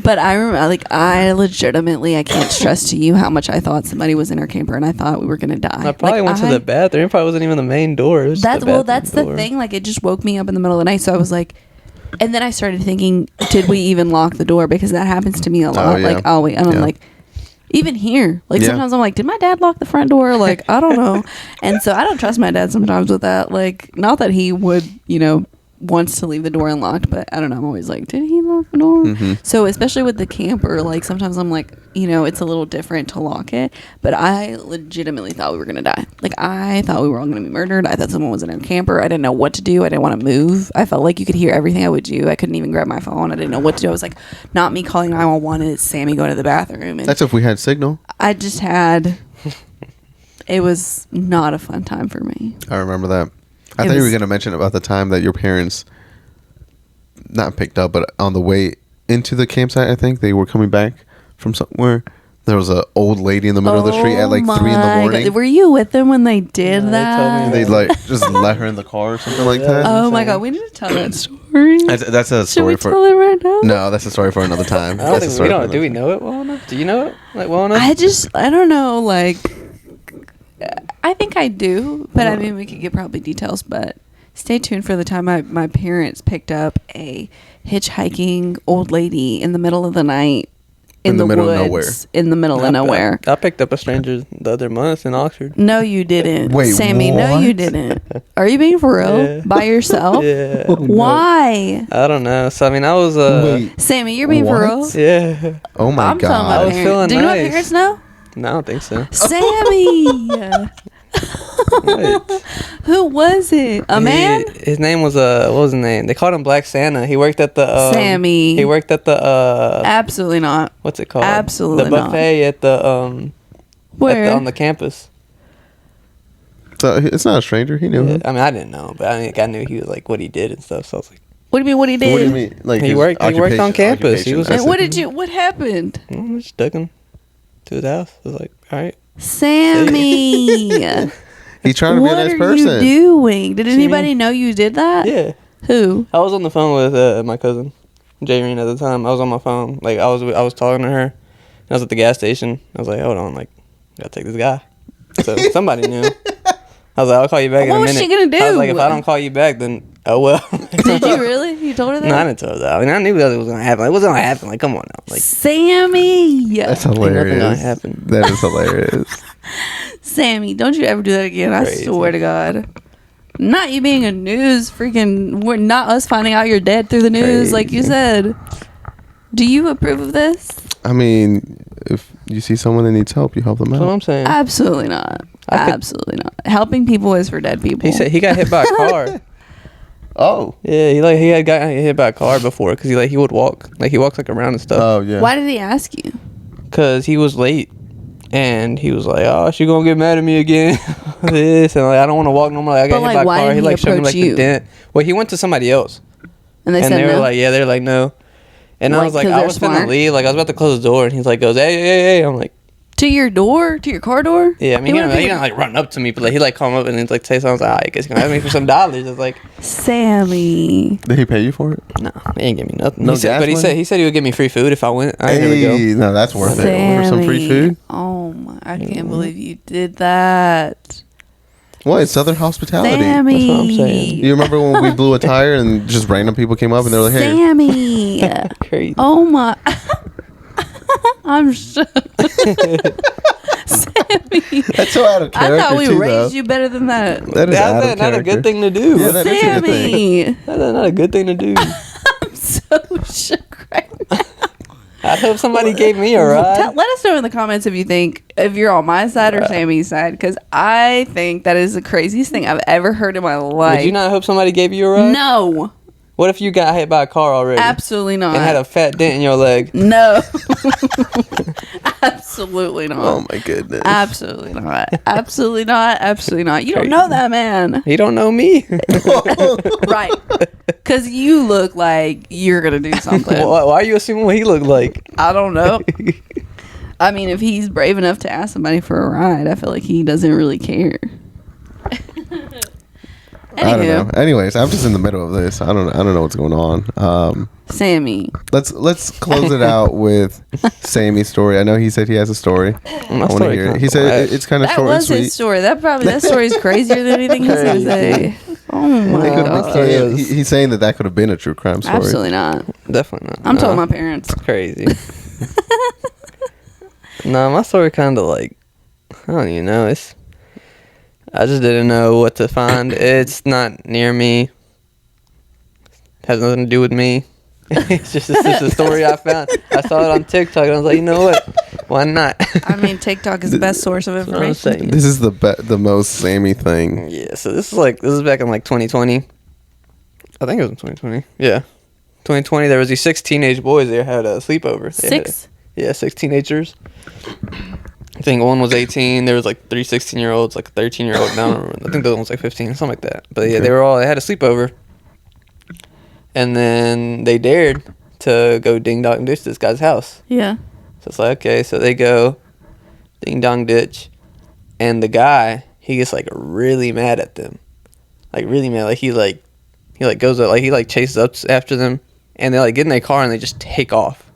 But I remember, like, I legitimately, I can't stress to you how much I thought somebody was in our camper and I thought we were going to die. I probably Like, went to the bathroom. It probably wasn't even the main door. It was just That's bathroom the door. thing. Like, it just woke me up in the middle of the night. So I was like, and then I started thinking, did we even lock the door? Because that happens to me a lot. yeah. Like, oh wait, and I'm Yeah. like, even here, like Yeah. sometimes I'm like, did my dad lock the front door? Like, I don't know. And so I don't trust my dad sometimes with that. Like, not that he would, you know, wants to leave the door unlocked, but I don't know. I'm always like, did he lock the door? Mhm. So especially with the camper, like sometimes I'm like, you know, it's a little different to lock it, but I legitimately thought we were gonna die. Like I thought we were all gonna be murdered. I thought someone was in our camper. I didn't know what to do. I didn't want to move. I felt like you could hear everything I would do. I couldn't even grab my phone. I didn't know what to do. I was like, not me calling 911. It's Sammy going to the bathroom. And That's if we had signal. I just had. It was not a fun time for me. I remember that. I It thought you were was- going to mention about the time that your parents not picked up, but on the way into the campsite, I think they were coming back from somewhere. There was an old lady in the middle of the street at like 3 in the my morning. God. Were you with them when they did No, they that? told me And they like just let her in the car or something like that. Oh my insane. God, we need to tell that story. That's a Should story we for tell it right now? no. That's a story for another time. I don't That's a think we story for don't. Do we another know it well enough? Do you know it like well enough? I don't know, like, I think I do, but I mean, we could get probably details, but stay tuned for the time my parents picked up a hitchhiking old lady in the middle of the night In the middle of woods, nowhere. in the middle of nowhere. I picked up a stranger the other month in Oxford. No, you didn't. Wait, Sammy, no, you what? didn't. Are you being for real? Yeah. By yourself? Yeah. Why? I don't know. So I mean, I was Wait, Sammy, you're being for What? real? yeah. oh my I'm talking god! about I was parents. feeling Do you know what nice. parents know? No, I don't think so. Sammy! Wait. Who was it? A man? His name was what was his name? They called him Black Santa. He worked at the Sammy. He worked at the Absolutely not. what's it called? Absolutely the not. buffet at the Where? on the campus. So it's not a stranger. He knew Yeah, him. I mean, I didn't know, but I knew he was like what he did and stuff. So I was like, What do you mean? What he did? What do you mean? Like He his worked on occupation- campus. He occupation, was- that's And what it. did you? What happened? I just took him to his house. I was like, all right. Sammy. He trying to be a What nice are person. you doing? Did you anybody mean? know you did that? Yeah. Who? I was on the phone with my cousin, Jayreen at the time. I was on my phone. Like I was talking to her. I was at the gas station. I was like, hold on, like, gotta take this guy. So somebody knew. I was like, I'll call you back in a What was minute. she gonna I was do? like, if I don't call you back, then oh well. Did you really? You told her that? No, I didn't tell her that. I mean, I knew that was gonna happen. It wasn't gonna happen. Like, come on now. Like, Sammy. That's nothing gonna hilarious. happen. That is hilarious. Sammy, don't you ever do that again. I Crazy. swear to God. Not you being a news freaking. We're not us finding out you're dead through the news, like you Crazy. said. Do you approve of this? I mean, if you see someone that needs help, you help them That's what out. I'm saying. Absolutely not. I could- Absolutely not. Helping people is for dead people. He said he got hit by a car. Oh. Yeah, he had got hit by a car before because he would walk, like he walks like around and stuff. Oh yeah. Why did he ask you? Cause he was late, and he was like, "Oh, she gonna get mad at me again?" This and like, I don't want to walk no more. Like, I got But, hit like, by why a car. didn't He he like showed me approach like you? the dent. Well, he went to somebody else, And they and said they were no. like, "Yeah," they're like, "No." And I Like, was like, 'cause I they're was finna smart? leave. Like I was about to close the door, and he's like, "Goes, hey, hey, hey." I'm like, To your door? To your car door? "Yeah." I mean, he would've didn't like run up to me, but like he like come up and then like say something. I was like, "I guess he's gonna ask me for some dollars." It's like, Sammy. Did he pay you for it? no, he ain't give me nothing. No he said, gas but money? he said he would give me free food if I went. I ain't never go. Hey, no, that's worth it. Order some free food. Oh my! I can't believe you did that, What? It's Southern hospitality. Sammy. That's what I'm saying. You remember when we blew a tire and just random people came up and they were like, "Hey." Sammy. Crazy. Oh my! I'm shook. Sammy. That's so out of I character thought we too, raised though. you better than that. That is out That's of not a character. good thing to do. Yeah, that is a good thing. Sammy. That's not a good thing to do. I'm so shook right now. I hope somebody gave me a ride. Let us know in the comments if you think if you're on my side or Sammy's side, because I think that is the craziest thing I've ever heard in my life. Would you not hope somebody gave you a ride? No, What if you got hit by a car already absolutely not. and had a fat dent in your leg? No, absolutely not. Oh my goodness. Absolutely not. Absolutely not. Absolutely not. You don't know that man, You don't know me. right? Because you look like you're gonna do something. Why are you assuming what he looked like? I don't know. I mean, if he's brave enough to ask somebody for a ride, I feel like he doesn't really care. I don't know. Anywho, Anyways, I'm just in the middle of this. I don't know what's going on. Sammy. Let's close it out with Sammy's story. I know he said he has a story. I want to story hear it. kinda He said flash. it's kind of That short and was his sweet. story. That story is crazier than anything he's gonna say. Oh my It could- god! he's saying that could have been a true crime story. Absolutely not. Definitely not. I'm No. telling my parents. Crazy. No, my story kind of like, I don't even know. I just didn't know what to find. It's not near me. Has nothing to do with me. It's just a story I found. I saw it on TikTok and I was like, you know what? Why not? I mean, TikTok is the best source of That's what I'm information. saying. This is the most Sammy thing. Yeah, so this is back in like 2020. I think it was in 2020. Yeah. 2020, there was these 6 teenage boys. They had a sleepover. They had 6? Yeah, 6 teenagers. I think one was 18. There was like 3 16-year-olds, like a 13-year-old. Now I don't remember. I think the other one was like 15, something like that. But yeah, Okay. they had a sleepover. And then they dared to go ding dong ditch this guy's house. Yeah. So it's like, okay, so they go ding dong ditch. And the guy, he gets like really mad at them. Like really mad. Like he goes up, like he like chases up after them. And they like get in their car and they just take off.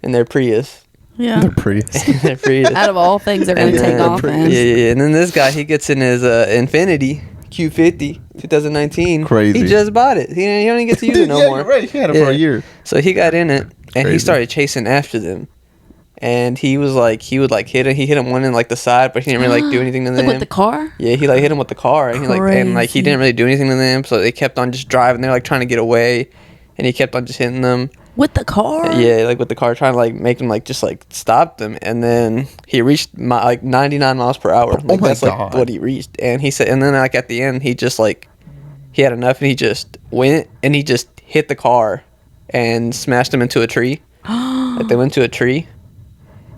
In their Prius. Yeah. They're pretty. Their Prius. Out of all things they're gonna And take then- off in. Yeah. And then this guy, he gets in his Infiniti Q50 2019. Crazy. He just bought it. He don't even get to use it no Yeah, more. you're right. He had it for a year. So he got in it and he Crazy. started chasing after them. And he would hit him. He hit him one in like the side, but he didn't really like do anything to them. Like with the car? Yeah, he like hit him with the car, and he Crazy. didn't really do anything to them. So they kept on just driving. They're like trying to get away, and he kept on just hitting them. With the car? Yeah, like with the car, trying to like make him like just like stop them, and then he reached like 99 miles per hour. Like, my that's God. like what he reached, and he said, and then like at the end, he just like he had enough, and he just went and he just hit the car and smashed them into a tree. Like they went to a tree,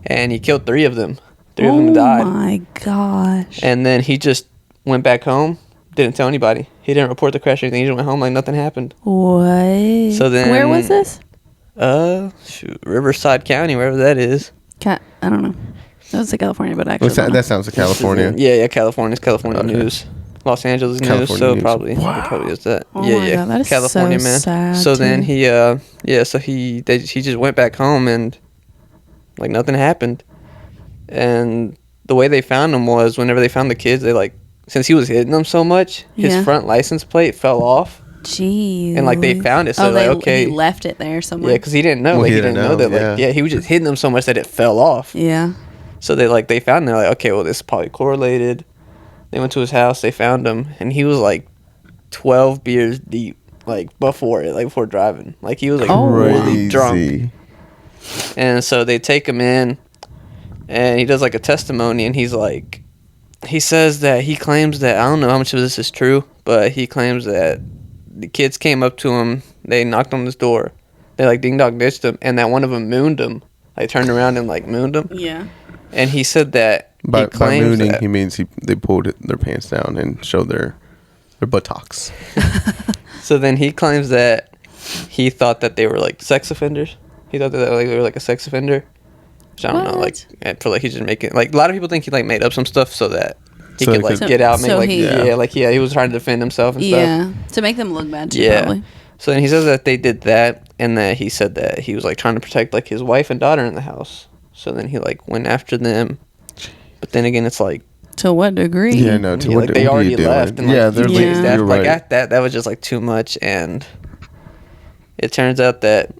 and he killed 3 of them. 3 of them died, Oh my gosh. and then he just went back home. Didn't tell anybody. He didn't report the crash or anything. He just went home like nothing happened. What? So then- Where was this? Riverside County, wherever that is. I don't know. That was in California, but actually. What's that? That sounds like California. Yeah, California. It's California Okay. news. Los Angeles news, California so news. probably it Wow. probably is that. Oh yeah, my yeah. God, that is California so man. sad, So then too. he just went back home and like nothing happened. And the way they found him was whenever they found the kids, they like since he was hitting them so much, his Yeah. front license plate fell off. Jeez. And, like, they found it, so they're like, okay. He left it there somewhere. Yeah, because he didn't know. Well, Like he he didn't didn't know know, that. Like yeah. he was just hitting them so much that it fell off. Yeah. So they found him. They're like, okay, well, this is probably correlated. They went to his house. They found him, and he was like 12 beers deep, like before driving. Like he was like Oh, really drunk. Crazy. And so they take him in, and he does like a testimony, and he says that he claims that, I don't know how much of this is true, but he claims that the kids came up to him, they knocked on his door, they like ding dong ditched him, and that one of them mooned him, like turned around and like mooned him. Yeah. And he said that By mooning, that, he means they pulled their pants down and showed their buttocks. So then he claims that he thought that they were like sex offenders. He thought that like they were like a sex offender. Which I don't know, like I feel like he's just making, like a lot of people think he like made up some stuff so that he could like get out, and so make like he- he was trying to defend himself and stuff. Yeah. To make them look bad too, Yeah. probably. So then he says that they did that, and that he said that he was like trying to protect like his wife and daughter in the house. So then he like went after them, but then again it's like, To what degree? Yeah, no. To what, like they what are already you doing? left, and like yeah, he they're chased Yeah. after, You're like right. that was just like too much, and it turns out that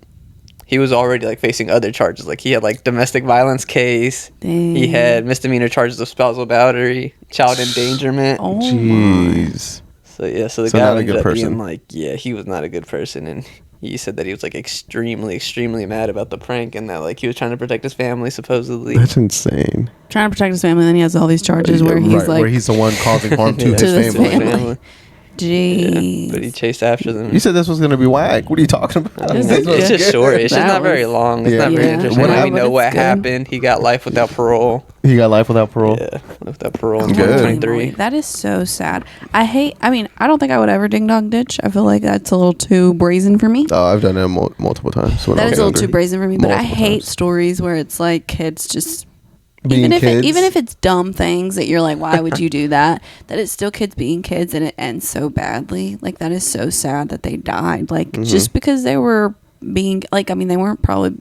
he was already like facing other charges. Like he had like domestic violence case. Dang. He had misdemeanor charges of spousal battery, child endangerment. Oh my. Jeez. So yeah, so the So guy not a ended good up person. being like, yeah, he was not a good person, and he said that he was like extremely mad about the prank, and that like he was trying to protect his family supposedly. That's insane. Trying to protect his family, then he has all these charges where he's Right, like, where he's the one causing harm to Yeah. To his his family. family. Jeez. Yeah, but he chased after them. You said this was gonna be whack. What are you talking about? This It's is just good. short. It's just That not very was- long. It's Yeah. not very Yeah. interesting. What We happened? know what It's good. happened. He got life without parole. He got life without parole. Yeah, without parole in That's good. 2023. That is so sad. I mean, I don't think I would ever ding dong ditch. I feel like that's a little too brazen for me. Oh, I've done it multiple times. When I That was is a little younger. too brazen for me. But I Multiple hate times. stories where it's like kids just Being kids. even if it's dumb things that you're like, why would you do that? That it's still kids being kids, and it ends so badly. Like that is so sad that they died. Like Mm-hmm. just because they were being like, I mean, they weren't probably,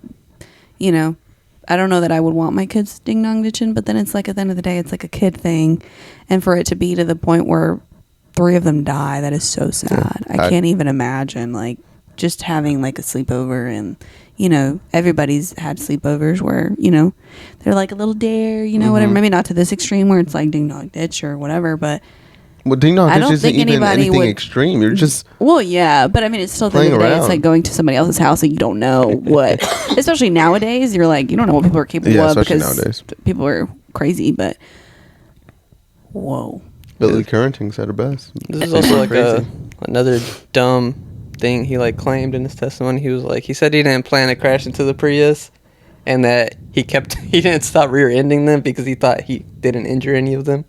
you know. I don't know that I would want my kids ding dong ditching, but then it's like at the end of the day, it's like a kid thing, and for it to be to the point where 3 of them die, that is so sad. I can't even imagine like just having like a sleepover, and you know everybody's had sleepovers where you know they're like a little dare, you know, whatever. Maybe not to this extreme where it's like ding dong ditch or whatever, but Well, ding dong I ditch don't isn't think even anybody anything would- extreme. You're just well, yeah, but I mean, it's still at the end of the Playing day, it's around. like going to somebody else's house and you don't know what, especially nowadays, you're like, you don't know what people are capable Yeah, of especially because nowadays. people are crazy, but whoa. Billy Currington's at her best. This is also like Crazy. another dumb thing he like claimed in his testimony. He was like, he said he didn't plan to crash into the Prius, and that he didn't stop rear-ending them because he thought he didn't injure any of them.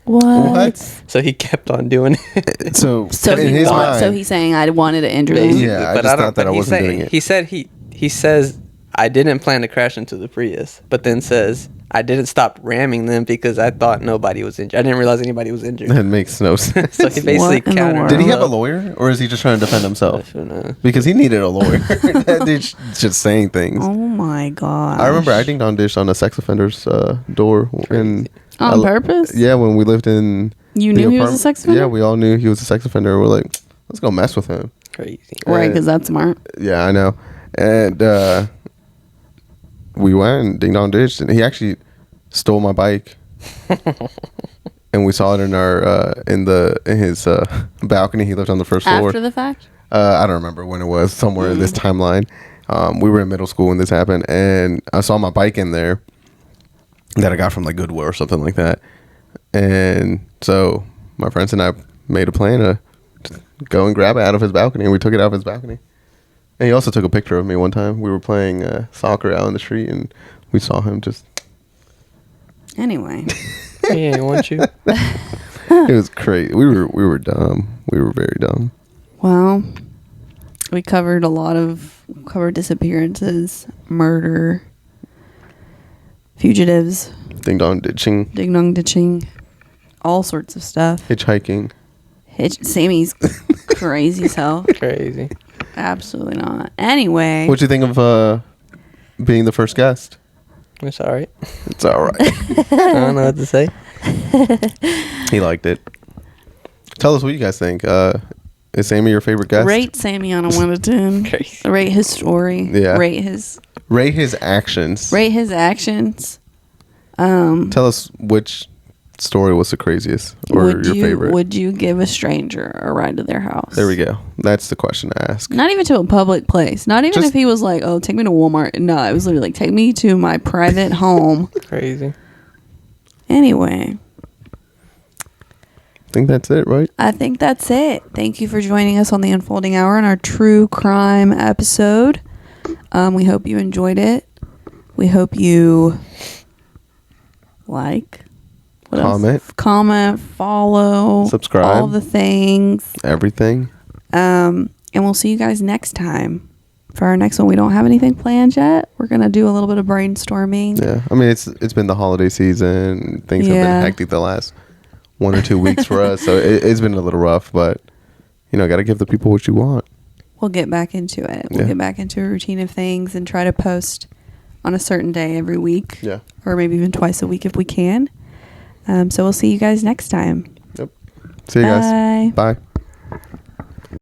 What? So he kept on doing it. So, So in he his thought, mind, so he's saying I wanted to injure them. Yeah, I just thought that I but wasn't doing it. He said he says I didn't plan to crash into the Prius, but then says I didn't stop ramming them because I thought nobody was injured. I didn't realize anybody was injured. that makes no sense. So he basically What in the countered. world? Did he have a lawyer, or is he just trying to defend himself? lawyer? Because he needed a lawyer. That dude's just saying things. Oh my god. I remember I ding dong dished on a sex offender's door. And On purpose? Yeah, when we lived in. You the knew he was a apartment- sex offender? Yeah, we all knew he was a sex offender. We're like, let's go mess with him. Crazy. Right, because that's smart. Yeah, I know. And we went and ding dong ditched, and he actually stole my bike. And we saw it in our in his balcony. He lived on the first floor. After the fact? I don't remember when it was. Somewhere in this timeline. We were in middle school when this happened, and I saw my bike in there that I got from like Goodwill or something like that. And so my friends and I made a plan to go and grab it out of his balcony, and we took it out of his balcony. And he also took a picture of me one time. We were playing soccer out in the street, and we saw him just. Anyway. Yeah, I want you. It was crazy. We were dumb. We were very dumb. Well, we covered disappearances, murder, fugitives, Ding dong ditching, ding dong ditching, all sorts of stuff. hitchhiking. Sammy's crazy as hell. Crazy. Absolutely not. Anyway. What'd you think of being the first guest? It's all right. It's all right. I don't know what to say. He liked it. Tell us what you guys think. Is Sammy your favorite guest? Rate Sammy on a 1 to 10. Crazy. Rate his story. Yeah. Rate his actions. actions. Tell us which story was the craziest or your favorite? Would you give a stranger a ride to their house? There we go. That's the question to ask. Not even to a public place. Not even if he was like, "Oh, take me to Walmart." No, it was literally like, "Take me to my private home." Crazy. Anyway, I think that's it, right? I think that's it. Thank you for joining us on the Unfolding Hour on our true crime episode. We hope you enjoyed it. We hope you like, comment, follow, subscribe, all the things, everything. And we'll see you guys next time for our next one. We don't have anything planned yet. We're gonna do a little bit of brainstorming. Yeah, I mean it's been the holiday season. Things have been hectic the last 1 or 2 weeks for us, so it's been a little rough. But got to give the people what you want. We'll get back into it. We'll get back into a routine of things and try to post on a certain day every week. Yeah. Or maybe even twice a week if we can. So we'll see you guys next time. Yep. See you guys. Bye. Bye.